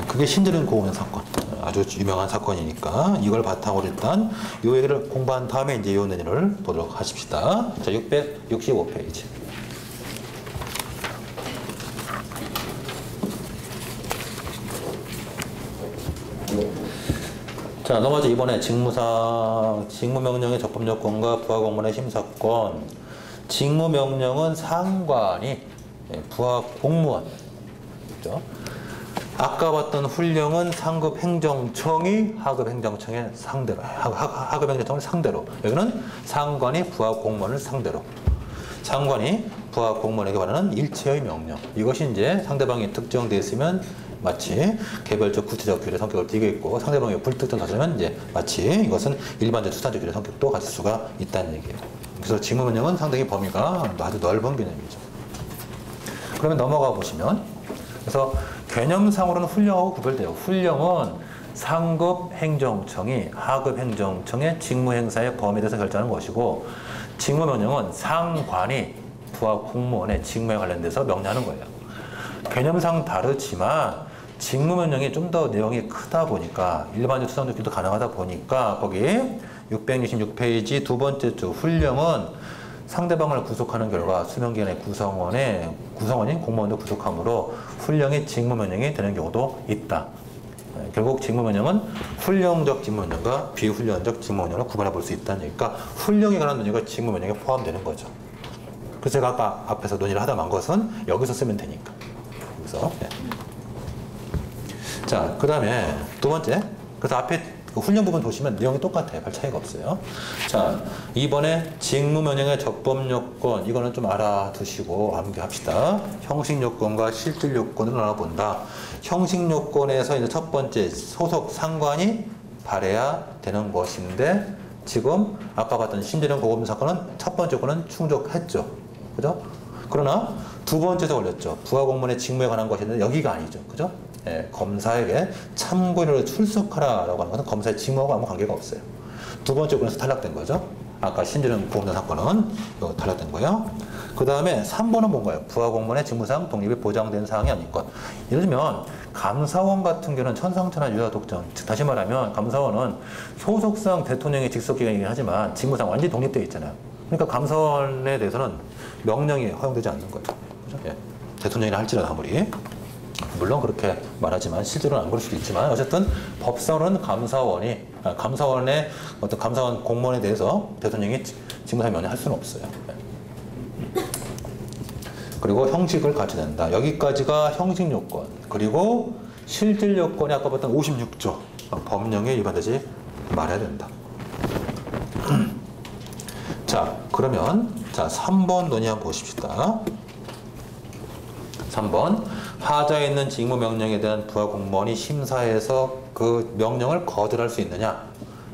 그게 신재륜 고우면 사건. 아주 유명한 사건이니까 이걸 바탕으로 일단 이 얘기를 공부한 다음에 이제 이 내용을 보도록 하십시다. 자, 665페이지. 자, 넘어져. 이번에 직무명령의 적법요건과 부하공무원의 심사권. 직무명령은 상관이, 부하공무원. 그렇죠? 아까 봤던 훈령은 상급 행정청이 하급 행정청의 상대로, 하급 행정청을 상대로. 여기는 상관이 부하공무원을 상대로. 상관이 부하공무원에게 관하는 일체의 명령. 이것이 이제 상대방이 특정되어 있으면 마치 개별적 구체적 규례 성격을 띠고 있고, 상대방이 불특정 사실이면 이제 마치 이것은 일반적 추상적 규례 성격도 가질 수가 있다는 얘기예요. 그래서 직무명령은 상당히 범위가 아주 넓은 개념이죠. 그러면 넘어가 보시면, 그래서 개념상으로는 훈령하고 구별돼요. 훈령은 상급 행정청이 하급 행정청의 직무 행사의 범위에 대해서 결정하는 것이고, 직무명령은 상관이 부하 공무원의 직무에 관련돼서 명령하는 거예요. 개념상 다르지만 직무명령이 좀 더 내용이 크다 보니까 일반적 수상 접기도 가능하다 보니까 거기 666페이지 두 번째 줄 훈령은 상대방을 구속하는 결과 수명기간의 구성원인 공무원도 구속함으로 훈령이 직무명령이 되는 경우도 있다. 결국 직무명령은 훈령적 직무명령과 비훈령적 직무명령을 구분해 볼 수 있다는 얘기니까 훈령에 관한 논의가 직무명령에 포함되는 거죠. 그래서 제가 아까 앞에서 논의를 하다 만 것은 여기서 쓰면 되니까. 그래서 네. 자, 그 다음에 두 번째. 그래서 앞에 그 훈령 부분 보시면 내용이 똑같아요. 별 차이가 없어요. 자, 이번에 직무명령의 적법요건, 이거는 좀 알아두시고 암기합시다. 형식요건과 실질요건을 나눠본다. 형식요건에서 이제 첫 번째 소속 상관이 발해야 되는 것인데, 지금 아까 봤던 심재령 고검 사건은 첫 번째 요건은 충족했죠. 그죠? 그러나 두 번째도 걸렸죠. 부하공무원의 직무에 관한 것인데 여기가 아니죠. 그죠? 예, 검사에게 참고인으로 출석하라라고 하는 것은 검사의 직무하고 아무 관계가 없어요. 두 번째 요건에서 탈락된 거죠. 아까 신재령 고검 사건은 탈락된 거예요. 그 다음에 3번은 뭔가요? 부하공무원의 직무상 독립이 보장된 사항이 아닌 것. 예를 들면 감사원 같은 경우는 천상천하 유사독점. 즉 다시 말하면 감사원은 소속상 대통령의 직속기관이긴 하지만 직무상 완전히 독립되어 있잖아요. 그러니까 감사원에 대해서는 명령이 허용되지 않는 거예요. 그죠? 예. 대통령이라 할지라도 아무리. 물론 그렇게 말하지만 실제로는 안 그럴 수도 있지만 어쨌든 법상으로는 감사원의 어떤 감사원 공무원에 대해서 대통령이 직무상 명령할 수는 없어요. 예. 그리고 형식을 갖춰야 된다. 여기까지가 형식 요건. 그리고 실질 요건이 아까 봤던 56조 법령에 위반되지 말아야 된다. 자, 그러면 자 3번 논의 한번 보십시다. 3번 하자에 있는 직무명령에 대한 부하공무원이 심사해서 그 명령을 거절할 수 있느냐,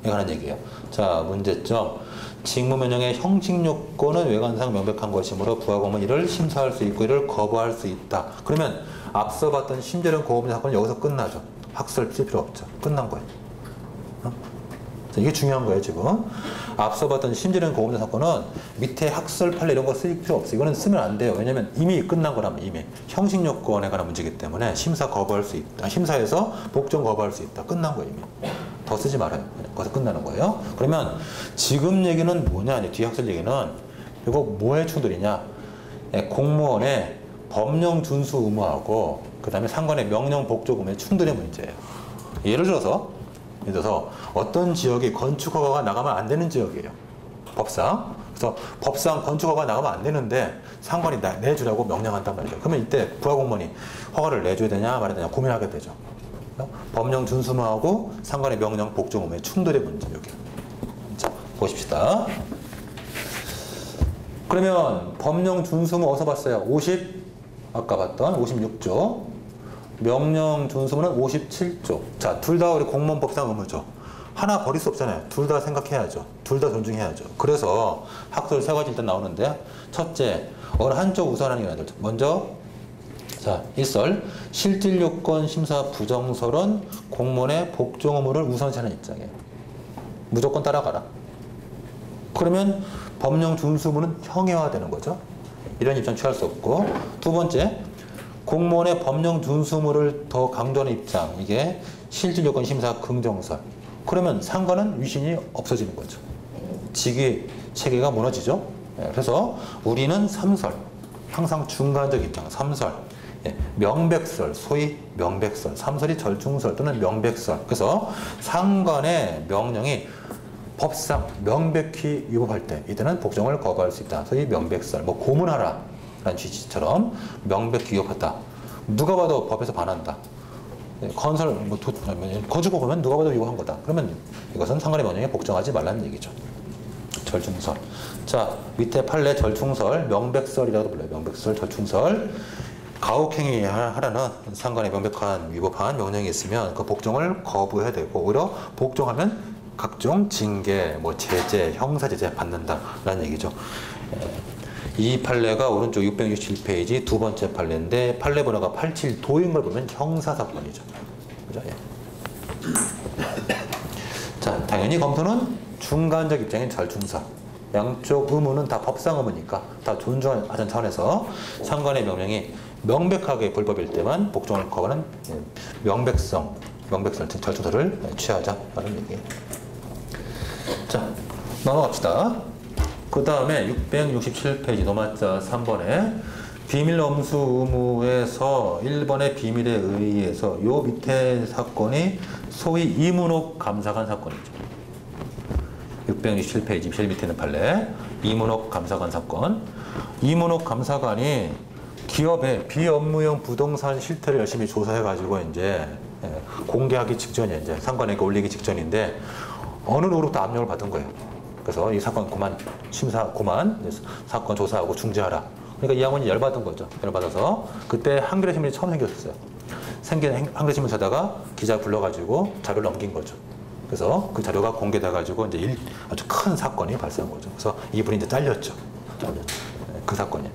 이거 하는 얘기예요. 자, 문제점. 직무명령의 형식요건은 외관상 명백한 것이므로 부하공무원은 이를 심사할 수 있고 이를 거부할 수 있다. 그러면 앞서 봤던 심재령 고검 사건은 여기서 끝나죠. 학설 쓸 필요 없죠. 끝난 거예요. 이게 중요한 거예요, 지금. 앞서 봤던 심재령 고검 사건은 밑에 학설 판례 이런 거 쓸 필요 없어요. 이거는 쓰면 안 돼요. 왜냐면 이미 끝난 거라면 이미 형식 요건에 관한 문제이기 때문에 심사 거부할 수 있다. 심사에서 복종 거부할 수 있다. 끝난 거예요, 이미. 더 쓰지 말아요. 거기서 끝나는 거예요. 그러면 지금 얘기는 뭐냐? 뒤에 학설 얘기는 이거 뭐의 충돌이냐? 공무원의 법령 준수 의무하고 그 다음에 상관의 명령 복종 의무의 충돌의 문제예요. 예를 들어서 어떤 지역이 건축허가가 나가면 안 되는 지역이에요. 법상. 그래서 법상 건축허가가 나가면 안 되는데 상관이 내주라고 명령한단 말이죠. 그러면 이때 부하공무원이 허가를 내줘야 되냐 말아야 되냐 고민하게 되죠. 법령 준수무하고 상관의 명령 복종 의무의 충돌의 문제, 여기. 자, 보십시다. 그러면 법령 준수무 어디서 봤어요? 아까 봤던 56조. 명령 준수무는 57조. 자, 둘 다 우리 공무원법상 의무죠. 하나 버릴 수 없잖아요. 둘 다 생각해야죠. 둘 다 존중해야죠. 그래서 학설 세 가지 일단 나오는데, 첫째, 어느 한쪽 우선하는 게 아니라 먼저, 자, 1설 실질요건 심사 부정설은 공무원의 복종 의무를 우선시하는 입장이에요. 무조건 따라가라. 그러면 법령 준수무는 형해화되는 거죠. 이런 입장 취할 수 없고, 두 번째, 공무원의 법령 준수무를 더 강조하는 입장, 이게 실질요건 심사 긍정설. 그러면 상관은 위신이 없어지는 거죠. 직위 체계가 무너지죠. 그래서 우리는 3설, 항상 중간적 입장, 3설. 명백설, 소위 명백설, 3설이 절충설 또는 명백설. 그래서 상관의 명령이 법상 명백히 위법할 때 이때는 복종을 거부할 수 있다. 소위 명백설. 뭐 고문하라 라는 취지처럼 명백히 위법하다. 누가 봐도 법에서 반한다. 건설, 건축법 보면 누가 봐도 위법한 거다. 그러면 이것은 상관의 명령에 복종하지 말라는 얘기죠. 절충설. 자, 밑에 판례 절충설, 명백설이라고 불러요. 명백설, 절충설. 가혹행위 하라는 상관의 명백한 위법한 명령이 있으면 그 복종을 거부해야 되고, 오히려 복종하면 각종 징계, 뭐 제재, 형사제재 받는다라는 얘기죠. 이 판례가 오른쪽 667페이지 두 번째 판례인데 판례 번호가 87도인 걸 보면 형사사건이죠. 그죠? 예. 자, 당연히 검토는 중간적 입장인 절충사. 양쪽 의무는 다 법상 의무니까 다 존중하는 차원에서 상관의 명령이 명백하게 불법일 때만 복종을 거부하는 명백성 절충사를 취하자라는 얘기예요. 자, 넘어갑시다. 그 다음에 667페이지 노마자 3번에 비밀 엄수 의무에서 1번의 비밀에 의해서 요 밑에 사건이 소위 이문옥 감사관 사건이죠. 667페이지 제일 밑에 있는 판례 이문옥 감사관 사건. 이문옥 감사관이 기업의 비업무용 부동산 실태를 열심히 조사해가지고 이제 공개하기 직전에 이제 상관에게 올리기 직전인데 어느 누구로부터 압력을 받은 거예요. 그래서 이 사건 그만 사건 조사하고 중지하라. 그러니까 이 양반이 열받은 거죠. 열받아서 그때 한겨레 신문이 처음 생겼어요. 생긴 한겨레 신문 사다가 기자 불러가지고 자료를 넘긴 거죠. 그래서 그 자료가 공개돼가지고 이제 아주 큰 사건이 발생한 거죠. 그래서 이분이 이제 잘렸죠. 그 사건이.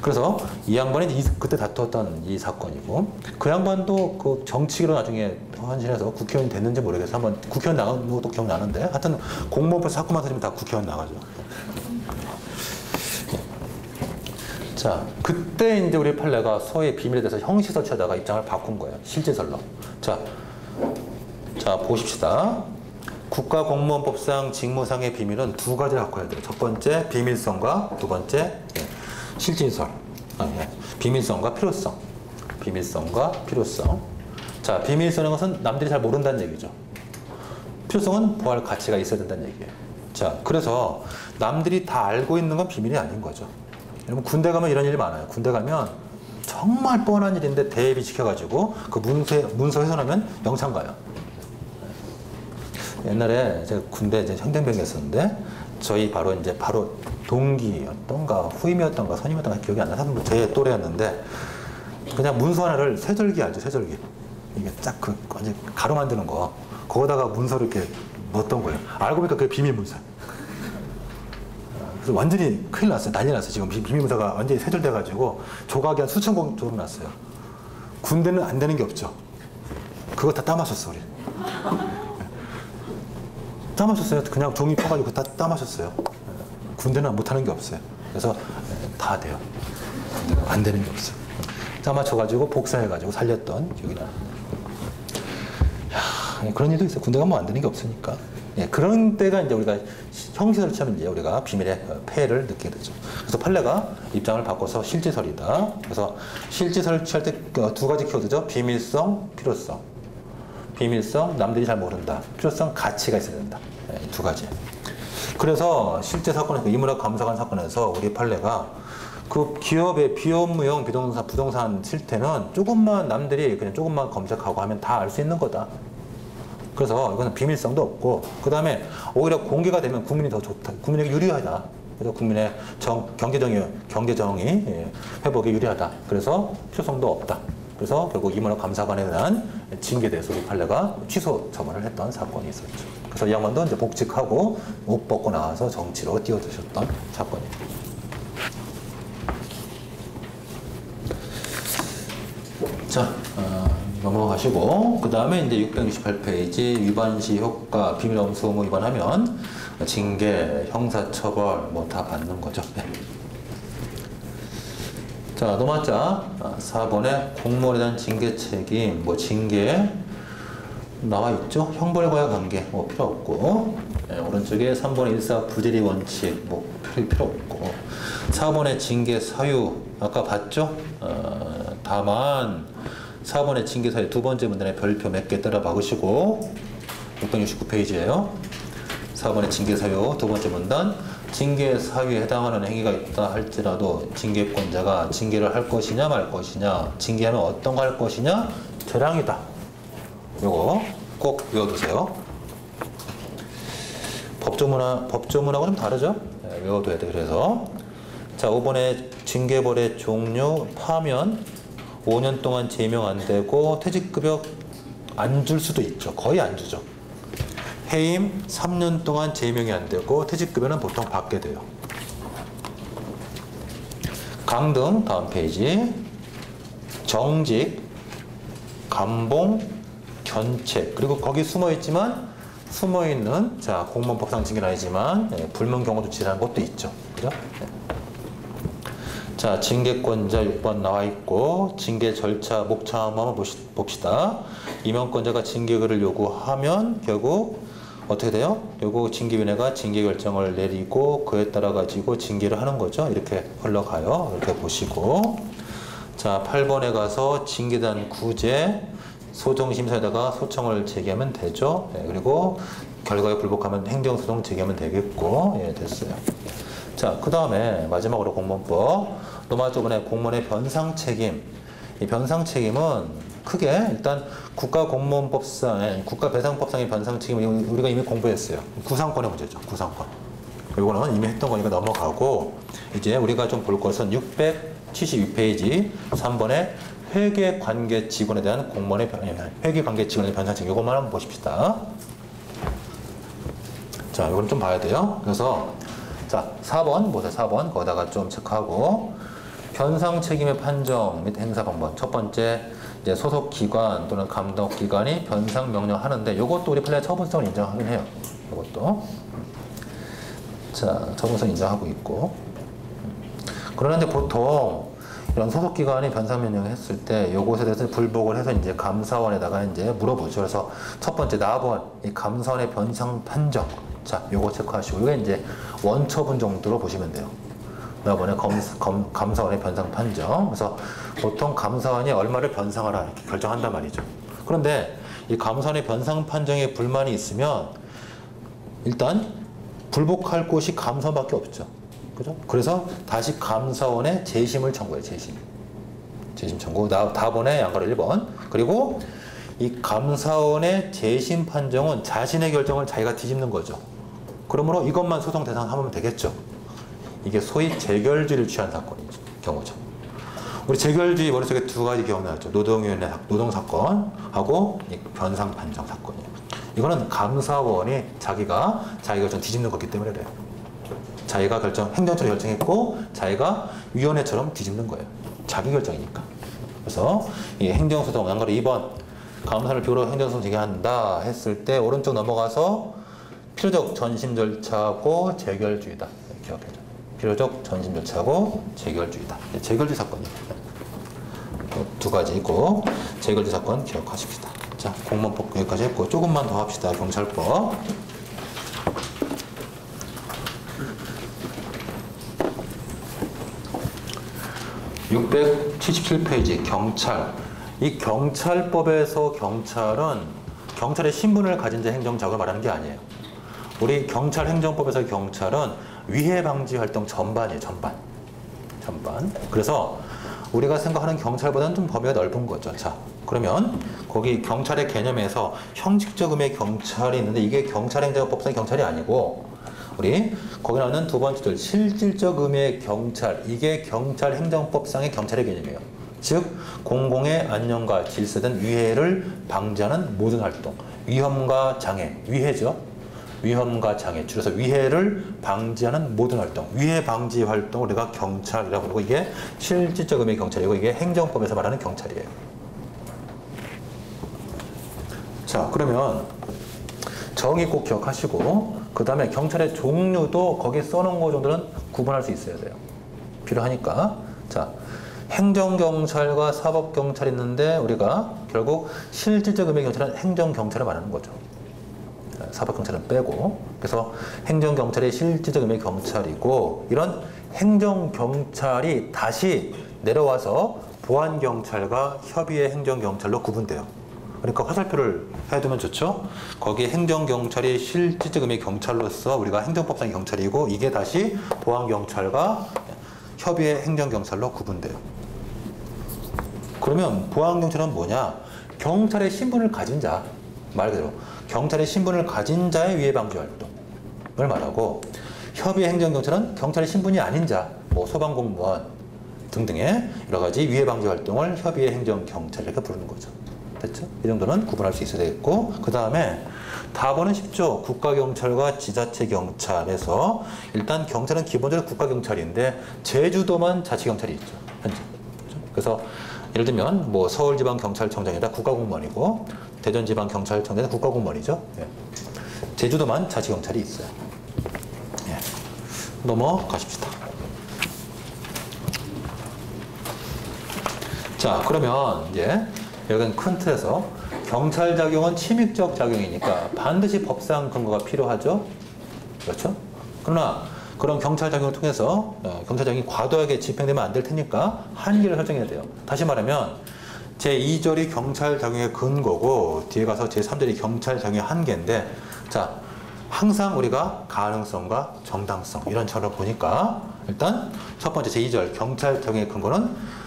그래서 이 양반이 그때 다투었던 이 사건이고 그 양반도 그 정치기로 나중에 헌신해서 국회의원이 됐는지 모르겠어요. 한번 국회의원 나간 것도 기억나는데 하여튼 공무원법 사건만 터지면 다 국회의원 나가죠. 자, 그때 이제 우리 판례가 소위 비밀에 대해서 형식설 취하다가 입장을 바꾼 거예요. 실제설로. 자, 보십시다. 국가공무원법상 직무상의 비밀은 두 가지를 갖고 해야 돼요. 첫 번째, 비밀성과 두 번째, 실질설. 비밀성과 필요성. 비밀성과 필요성. 자, 비밀성인 것은 남들이 잘 모른다는 얘기죠. 필요성은 보할 가치가 있어야 된다는 얘기예요. 자, 그래서 남들이 다 알고 있는 건 비밀이 아닌 거죠. 여러분 군대 가면 이런 일이 많아요. 군대 가면 정말 뻔한 일인데 대비 시켜가지고 그 문서 훼손하면 영창 가요. 옛날에 제가 군대 이제 행정병이었었는데 저희 바로 동기였던가 후임이었던가 선임이었던가 기억이 안 나서 제 또래였는데 그냥 문서 하나를 쇠절기 알죠? 쇠절기. 이게 딱 완전 가로 만드는 거. 거기다가 문서를 이렇게 넣었던 거예요. 알고 보니까 그게 비밀 문서. 그래서 완전히 큰일 났어요. 난리 났어요. 지금 비밀 문서가 완전히 쇠절돼가지고 조각이 한 수천 권 정도 났어요. 군대는 안 되는 게 없죠. 그거 다 따마셨어, 우리. 따마셨어요. 그냥 종이 펴가지고 다 따마셨어요. 군대는 못하는 게 없어요. 그래서 다 돼요. 안 되는 게 없어요. 따맞춰가지고 복사해가지고 살렸던 기억이 나요. 그런 일도 있어요. 군대 가면 안 되는 게 없으니까. 그런 때가 이제 우리가 형식을 취하면 이제 우리가 비밀의 폐해를 느끼게 되죠. 그래서 판례가 입장을 바꿔서 실질설이다. 그래서 실질설을 취할 때 두 가지 키워드죠. 비밀성, 필요성. 비밀성, 남들이 잘 모른다. 필요성, 가치가 있어야 된다. 두 가지. 그래서 실제 사건에서 이문학 감사관 사건에서 우리 판례가 그 기업의 비업무용 부동산 실태는 남들이 그냥 조금만 검색하고 하면 다 알 수 있는 거다. 그래서 이거는 비밀성도 없고 그 다음에 오히려 공개가 되면 국민이 더 좋다. 국민에게 유리하다. 그래서 국민의 경제정의 회복에 유리하다. 그래서 필요성도 없다. 그래서 결국 이문학 감사관에 대한 징계에 대해서 우리 판례가 취소 처분을 했던 사건이 있었죠. 그래서 이 양반도 이제 복직하고 옷 벗고 나와서 정치로 뛰어드셨던 사건이에요. 자, 넘어가시고 그 다음에 이제 668페이지 위반시 효과 비밀 엄수 의무 위반하면 징계, 형사처벌 뭐 다 받는 거죠. 네. 자, 넘어가자. 4번에 공무원에 대한 징계 책임, 징계 나와 있죠. 형벌과의 관계 필요 없고 오른쪽에 3번의 일사 부재리 원칙 필요 없고 4번의 징계 사유 아까 봤죠. 다만 4번의 징계 사유 두 번째 문단에 별표 몇 개 따라 박으시고 669페이지예요. 4번의 징계 사유 두 번째 문단 징계 사유에 해당하는 행위가 있다 할지라도 징계권자가 징계를 할 것이냐 말 것이냐 징계하면 어떤 거 할 것이냐 재량이다. 요거 꼭 외워두세요. 법조문하고 좀 다르죠? 네, 외워둬야 돼. 그래서 자 5번에 징계벌의 종류 파면 5년 동안 제명 안 되고 퇴직급여 안 줄 수도 있죠. 거의 안 주죠. 해임 3년 동안 재임용이 안 되고 퇴직급여는 보통 받게 돼요. 강등 다음 페이지. 정직, 감봉, 견책, 그리고 거기 숨어있는 자 공무원법상 징계는 아니지만 불문 경우도 지라는 것도 있죠. 그죠? 네. 자, 징계권자 6번 나와 있고 징계 절차 목차 한번 봅시다. 임명권자가 징계를 요구하면 결국 어떻게 돼요? 요거 징계위원회가 징계 결정을 내리고 그에 따라 가지고 징계를 하는 거죠. 이렇게 흘러가요. 이렇게 보시고 자 8번에 가서 징계단 구제 소정심사에다가 소청을 제기하면 되죠. 네, 그리고 결과에 불복하면 행정소송 제기하면 되겠고 예, 됐어요. 자, 그 다음에 마지막으로 공무원법 노마 저번에 공무원의 변상책임. 이 변상책임은 크게 일단 국가공무원법상, 국가배상법상의 변상책임은 우리가 이미 공부했어요. 구상권의 문제죠. 구상권. 이거는 이미 했던 거니까 넘어가고 이제 우리가 좀 볼 것은 672페이지 3번의 회계관계 직원에 대한 공무원의 회계관계 직원의 변상책임. 이것만 한번 보십시다. 자, 이건 좀 봐야 돼요. 그래서 자, 4번 보세요. 4번 거기다가 좀 체크하고 변상 책임의 판정 및 행사 방법. 첫 번째 이제 소속 기관 또는 감독 기관이 변상 명령하는데 이것도 우리 판례 처분성을 인정하긴 해요. 이것도 자 처분성 인정하고 있고 그러는데 보통 이런 소속 기관이 변상 명령을 했을 때 이것에 대해서 불복을 해서 이제 감사원에다가 이제 물어보죠. 그래서 첫 번째 4번 이 감사원의 변상 판정. 자, 요거 체크하시고 이게 이제 원처분 정도로 보시면 돼요. 이번에 감사원의 변상 판정. 그래서 보통 감사원이 얼마를 변상하라 이렇게 결정한단 말이죠. 그런데 이 감사원의 변상 판정에 불만이 있으면 일단 불복할 곳이 감사원밖에 없죠. 그죠? 그래서 다시 감사원에 재심을 청구해요. 재심 청구. 다번에 양가로 1번. 그리고 이 감사원의 재심 판정은 자신의 결정을 자기가 뒤집는 거죠. 그러므로 이것만 소송 대상 삼으면 되겠죠. 이게 소위 재결주의를 취한 사건이죠. 경우죠. 우리 재결주의 머릿속에 두 가지 기억나죠. 노동위원회 노동사건하고 변상 판정 사건이에요. 이거는 감사원이 자기가 자기 결정 뒤집는 거기 때문에 그래요. 자기가 행정처럼 결정했고 자기가 위원회처럼 뒤집는 거예요. 자기 결정이니까. 그래서 이 행정소송 양가로 2번 감사를 비롯해 행정소송 제기한다 했을 때 오른쪽 넘어가서 필요적 전심 절차고 재결주의다. 기억해줘. 필요적 전심 절차고 재결주의다. 재결주의 사건이에요. 두 가지고 재결주의 사건 기억하십시다. 자, 공무원법 여기까지 했고 조금만 더 합시다. 경찰법. (677페이지) 경찰. 이 경찰법에서 경찰은 경찰의 신분을 가진 자 행정자가 말하는 게 아니에요. 우리 경찰 행정법에서 경찰은 위해 방지 활동 전반이에요. 전반. 그래서 우리가 생각하는 경찰보다는 좀 범위가 넓은 거죠. 자, 그러면 거기 경찰의 개념에서 형식적 의미의 경찰이 있는데 이게 경찰행정법상의 경찰이 아니고 우리 거기 나오는 두 번째 줄 실질적 의미의 경찰. 이게 경찰행정법상의 경찰의 개념이에요. 즉 공공의 안녕과 질서 등 위해를 방지하는 모든 활동. 위험과 장애, 위해죠. 위험과 장애, 줄여서 위해를 방지하는 모든 활동. 위해 방지 활동을 우리가 경찰이라고 부르고 이게 실질적 의미의 경찰이고 이게 행정법에서 말하는 경찰이에요. 자, 그러면 정의 꼭 기억하시고 그 다음에 경찰의 종류도 거기에 써놓은 거 정도는 구분할 수 있어야 돼요. 필요하니까. 자, 행정경찰과 사법경찰이 있는데 우리가 결국 실질적 의미의 경찰은 행정경찰을 말하는 거죠. 사법경찰은 빼고. 그래서 행정경찰이 실질적 의미의 경찰이고 이런 행정경찰이 다시 내려와서 보안경찰과 협의의 행정경찰로 구분돼요. 그러니까 화살표를 해두면 좋죠. 거기에 행정경찰이 실질적 의미의 경찰로서 우리가 행정법상의 경찰이고 이게 다시 보안경찰과 협의의 행정경찰로 구분돼요. 그러면 보안경찰은 뭐냐? 경찰의 신분을 가진 자, 말 그대로 경찰의 신분을 가진 자의 위해방지 활동을 말하고 협의의 행정경찰은 경찰의 신분이 아닌 자, 뭐 소방공무원 등등의 여러 가지 위해방지 활동을 협의의 행정경찰 이렇게 부르는 거죠. 됐죠? 이 정도는 구분할 수 있어야 되겠고, 그 다음에 답은 쉽죠. 국가경찰과 지자체경찰에서 일단 경찰은 기본적으로 국가경찰인데 제주도만 자치경찰이 있죠. 현재. 그렇죠? 그래서 예를 들면 뭐 서울지방경찰청장이다 국가공무원이고 대전지방경찰청장은 국가공무원이죠. 예. 제주도만 자치경찰이 있어요. 예. 넘어가십시다. 자, 그러면 이제 여기는 큰 틀에서 경찰 작용은 침입적 작용이니까 반드시 법상 근거가 필요하죠. 그렇죠? 그러나 그런 경찰 작용을 통해서 경찰 작용이 과도하게 집행되면 안 될 테니까 한계를 설정해야 돼요. 다시 말하면 제2절이 경찰 작용의 근거고 뒤에 가서 제3절이 경찰 작용의 한계인데, 자, 항상 우리가 가능성과 정당성 이런 차로 보니까 일단 첫 번째 제2절 경찰 작용의 근거는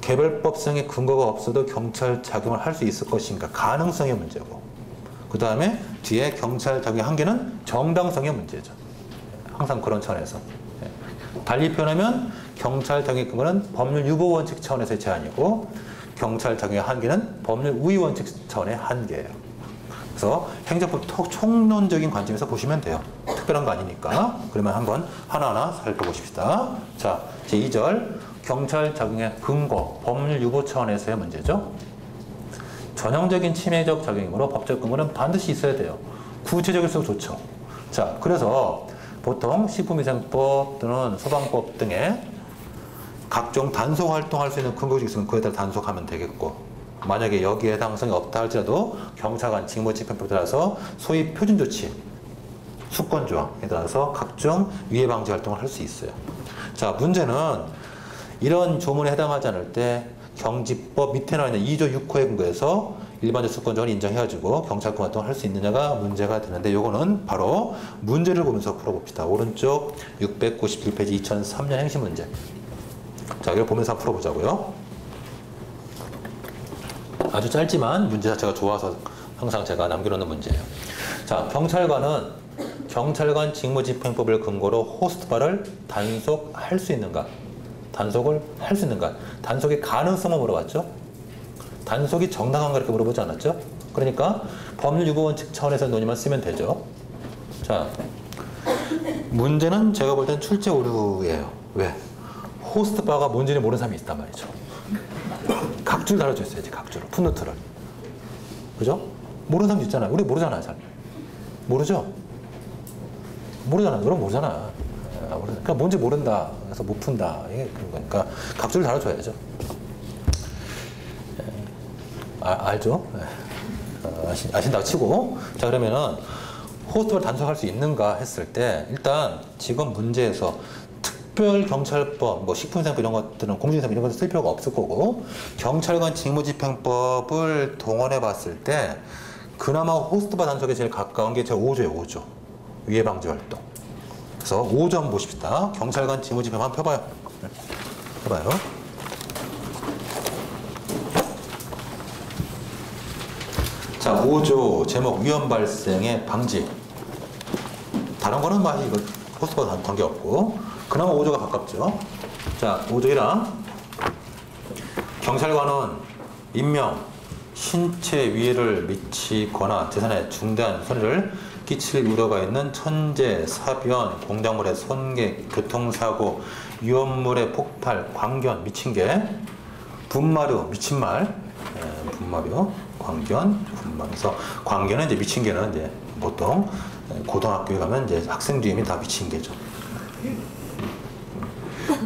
개별법상의 근거가 없어도 경찰 작용을 할 수 있을 것인가 가능성의 문제고, 그 다음에 뒤에 경찰 작용의 한계는 정당성의 문제죠. 항상 그런 차원에서. 달리 표현하면 경찰 작용의 근거는 법률 유보 원칙 차원에서의 제한이고 경찰 작용의 한계는 법률 우위 원칙 차원의 한계예요. 그래서 행정법 총론적인 관점에서 보시면 돼요. 특별한 거 아니니까. 그러면 한번 하나하나 살펴보십시다. 자, 제2절 경찰 작용의 근거, 법률 유보 차원에서의 문제죠. 전형적인 침해적 작용이므로 법적 근거는 반드시 있어야 돼요. 구체적일수록 좋죠. 자, 그래서 보통 식품위생법 또는 소방법 등의 각종 단속 활동할 수 있는 근거가 있으면 그에 따라 단속하면 되겠고, 만약에 여기에 해당성이 없다 할지라도 경찰관 직무집행법에 따라서 소위 표준조치, 수권조항에 따라서 각종 위해방지 활동을 할 수 있어요. 자, 문제는 이런 조문에 해당하지 않을 때 경지법 밑에 나와 있는 2조 6호에 근거해서 일반적 수권조항을 인정해가지고 경찰권 활동을 할 수 있느냐가 문제가 되는데, 요거는 바로 문제를 보면서 풀어봅시다. 오른쪽 697페이지 2003년 행시 문제. 자, 이걸 보면서 한번 풀어보자고요. 아주 짧지만 문제 자체가 좋아서 항상 제가 남겨놓는 문제예요. 자, 경찰관은 경찰관 직무집행법을 근거로 호스트바를 단속할 수 있는가? 단속을 할 수 있는가? 단속의 가능성을 물어봤죠? 단속이 정당한가 이렇게 물어보지 않았죠? 그러니까 법률 유보 원칙 차원에서 논의만 쓰면 되죠. 자, 문제는 제가 볼 땐 출제 오류예요. 왜? 호스트바가 뭔지는 모르는 사람이 있단 말이죠. 각줄 달아줬어야지, 각줄을, 풋노트를. 그죠? 모르는 사람도 있잖아요. 우리 모르잖아요, 잘. 모르죠? 모르잖아. 여러분 모르잖아. 그러니까 뭔지 모른다. 그래서 못 푼다. 이게 그런 거니까 각줄 달아줘야죠. 알죠? 아신다고 치고. 자, 그러면은 호스트를 단속할 수 있는가 했을 때 일단 지금 문제에서 특별경찰법, 뭐 식품위생법 이런 것들은 공중위생법 이런 것들 쓸 필요가 없을 거고, 경찰관 직무집행법을 동원해 봤을 때 그나마 호스트바 단속에 제일 가까운 게 제 5조예요. 5조. 위해방지 활동. 그래서 5조 한번 보십시다. 경찰관 직무집행 한번 펴봐요. 펴봐요. 자, 5조 제목 위험 발생의 방지. 다른 거는 막 이거 호스트바 관계없고 그나마 5조가 가깝죠. 자, 5조 1항 경찰관은 인명, 신체 위해를 미치거나 재산에 중대한 손해를 끼칠 우려가 있는 천재, 사변, 공작물의 손괴, 교통사고, 위험물의 폭발, 광견, 미친 개, 분마류, 미친 말, 분마류, 광견, 분마류. 그래서 광견은 이제 미친 개는 이제 보통 고등학교에 가면 이제 학생 주임이 다 미친 개죠.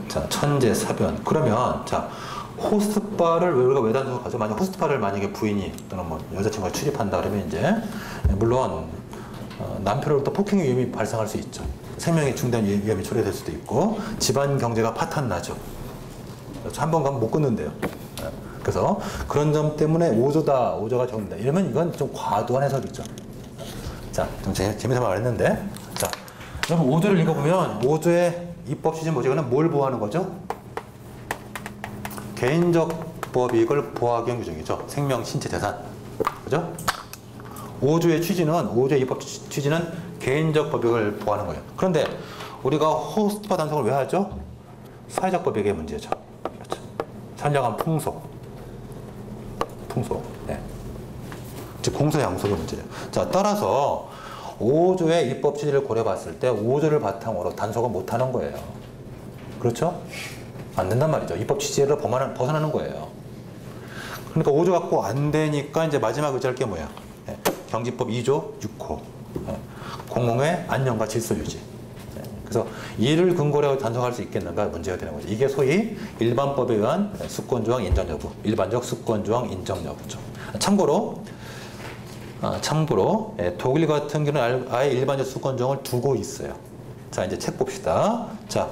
자, 천재, 사변. 그러면 자, 호스트바를 우리가 왜 단속하죠? 만약 호스트바를 만약에 부인이 또는 뭐 여자친구가 출입한다 그러면 이제 물론 남편으로부터 폭행의 위험이 발생할 수 있죠. 생명에 중대한 위험이 초래될 수도 있고 집안 경제가 파탄 나죠. 한 번 가면 못 끊는데요. 그래서 그런 점 때문에 5조다, 5조가 적는다. 이러면 이건 좀 과도한 해석이죠. 자, 좀 재미삼아 말했는데, 자, 그럼 5조를 읽어보면 5조의 입법 취지 모제가는 뭘 보호하는 거죠? 개인적 법익을 보호하기 위한 규정이죠. 생명, 신체, 재산. 그죠? 5조의 취지는, 5조의 입법 취지는 개인적 법익을 보호하는 거예요. 그런데 우리가 호스트바 단속을 왜 하죠? 사회적 법익의 문제죠. 그렇죠. 선량한 풍속. 풍소. 네. 즉 공소양속의 문제죠. 자, 따라서 5조의 입법 취지를 고려봤을 때 5조를 바탕으로 단속은 못하는 거예요. 그렇죠? 안 된단 말이죠. 입법 취지를 벗어나는 거예요. 그러니까 5조 갖고 안 되니까 이제 마지막 의지할 게 뭐야? 네. 경기법 2조 6호. 네. 공공의 안녕과 질서 유지. 네. 그래서 이를 근거로 하고 단속할 수 있겠는가 문제가 되는 거죠. 이게 소위 일반법에 의한 수권조항 인정 여부, 일반적 수권조항 인정 여부죠. 참고로 독일 같은 경우는 아예 일반적 수권조항을 두고 있어요. 자, 이제 책 봅시다. 자,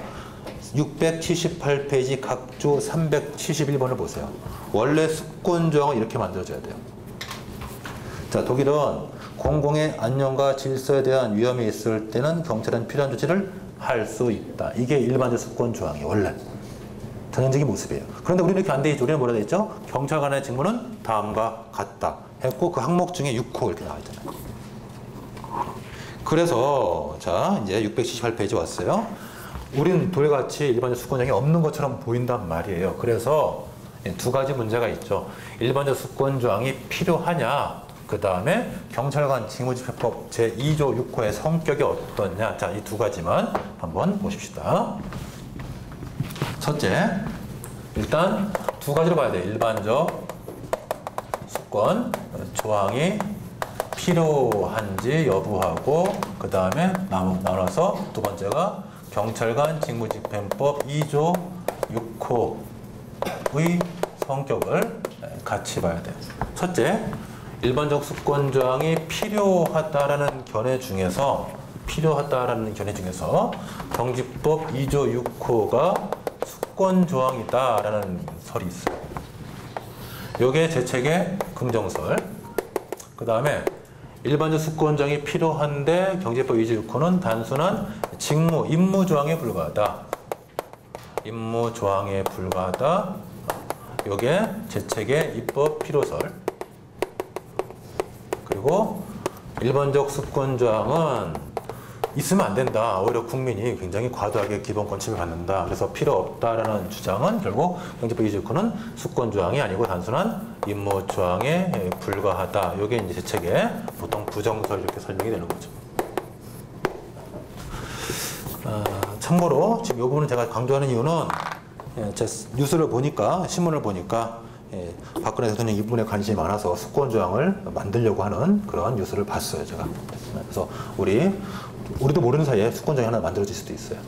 678페이지 각조 371번을 보세요. 원래 수권조항을 이렇게 만들어줘야 돼요. 자, 독일은 공공의 안녕과 질서에 대한 위험이 있을 때는 경찰은 필요한 조치를 할 수 있다. 이게 일반적 수권조항이 원래 전형적인 모습이에요. 그런데 우리는 이렇게 안 돼 있죠. 우리는 뭐라 돼 있죠? 경찰관의 직무는 다음과 같다 했고 그 항목 중에 6호 이렇게 나와 있잖아요. 그래서 자, 이제 678페이지 왔어요. 우리는 돌같이 일반적 수권조항이 없는 것처럼 보인단 말이에요. 그래서 두 가지 문제가 있죠. 일반적 수권조항이 필요하냐, 그 다음에 경찰관 직무집행법 제2조 6호의 성격이 어떻냐. 자, 이 두 가지만 한번 보십시다. 첫째, 일단 두 가지로 봐야 돼요. 일반적 수권 조항이 필요한지 여부하고, 그 다음에 나눠서 두 번째가 경찰관 직무집행법 2조 6호의 성격을 같이 봐야 돼요. 첫째, 일반적 수권 조항이 필요하다라는 견해 중에서 경기법 2조 6호가 수권 조항이다라는 설이 있어요. 요게 제 책의 긍정설. 그 다음에 일반적 수권 조항이 필요한데 경기법 2조 6호는 단순한 임무 조항에 불과하다. 임무 조항에 불과하다. 요게 제 책의 입법 필요설. 그리고 일반적 수권 조항은 있으면 안 된다. 오히려 국민이 굉장히 과도하게 기본권 침해받는다. 그래서 필요 없다라는 주장은 결국 경기법 2조 6호는 수권 조항이 아니고 단순한 임무 조항에 불과하다. 이게 이제 제 책에 보통 부정설 이렇게 설명이 되는 거죠. 참고로 지금 이 부분을 제가 강조하는 이유는 제 뉴스를 보니까, 신문을 보니까 박근혜 대통령 이 부분에 관심이 많아서 수권 조항을 만들려고 하는 그런 뉴스를 봤어요, 제가. 그래서 우리도 모르는 사이에 수권 조항이 하나 만들어질 수도 있어요.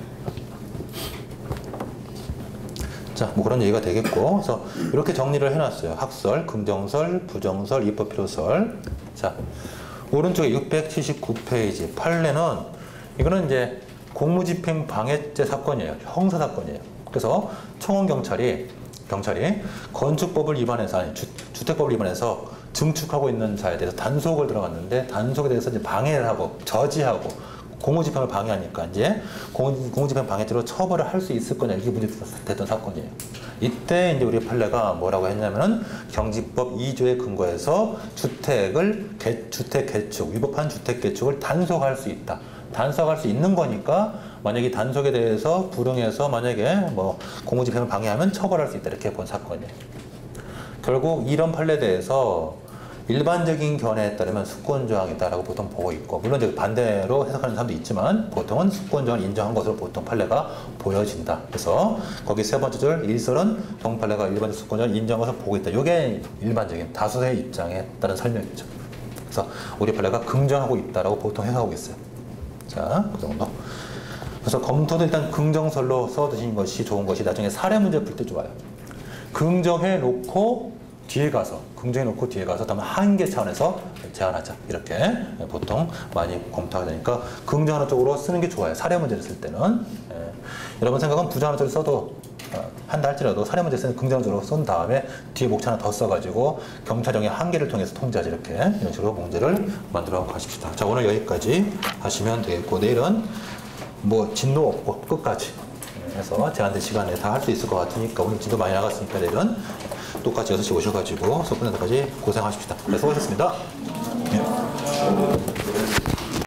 자, 뭐 그런 얘기가 되겠고, 그래서 이렇게 정리를 해놨어요. 학설, 긍정설, 부정설, 입법 필요설. 자, 오른쪽에 679페이지 판례는 이거는 이제 공무집행 방해죄 사건이에요. 형사 사건이에요. 그래서 청원경찰이 건축법을 위반해서, 아니 주택법을 위반해서 증축하고 있는 자에 대해서 단속을 들어갔는데, 단속에 대해서 이제 방해를 하고 저지하고 공무집행을 방해하니까 이제 공무집행 방해죄로 처벌을 할 수 있을 거냐, 이게 문제됐던 사건이에요. 이때 이제 우리 판례가 뭐라고 했냐면은 경기법 2조에 근거해서 주택 개축, 위법한 주택 개축을 단속할 수 있다. 단속할 수 있는 거니까 만약에 단속에 대해서 불응해서 만약에 뭐 공무집행을 방해하면 처벌할 수 있다, 이렇게 본 사건이에요. 결국 이런 판례에 대해서 일반적인 견해에 따르면 수권조항이다라고 보통 보고 있고, 물론 이제 반대로 해석하는 사람도 있지만 보통은 수권조항을 인정한 것으로 보통 판례가 보여진다. 그래서 거기 세 번째 줄 1설은 동판례가 일반적 수권조항을 인정한 것으로 보고 있다. 이게 일반적인 다수의 입장에 따른 설명이죠. 그래서 우리 판례가 긍정하고 있다라고 보통 해석하고 있어요. 자, 그 정도. 그래서 검토도 일단 긍정설로 써두신 것이 좋은 것이, 나중에 사례 문제 풀 때 좋아요. 긍정해놓고 뒤에 가서 다만 한계 차원에서 제한하자, 이렇게 보통 많이 검토하게 되니까 긍정하는 쪽으로 쓰는 게 좋아요. 사례 문제를 쓸 때는. 여러분 생각은 부정하는 쪽으로 써도 한다 할지라도 사례 문제 쓰는 긍정하는 쪽으로 쓴 다음에 뒤에 목차 하나 더 써가지고 경찰령의 한계를 통해서 통제하자, 이렇게 이런 식으로 문제를 만들어 가십시다. 자, 오늘 여기까지 하시면 되겠고, 내일은 뭐 진도 없고 끝까지 해서 제한된 시간에 다 할 수 있을 것 같으니까, 오늘 진도 많이 나갔으니까 내일은 똑같이 6시 오셔가지고 수업 끝날 때까지 고생하십시다. 네, 수고하셨습니다. 네.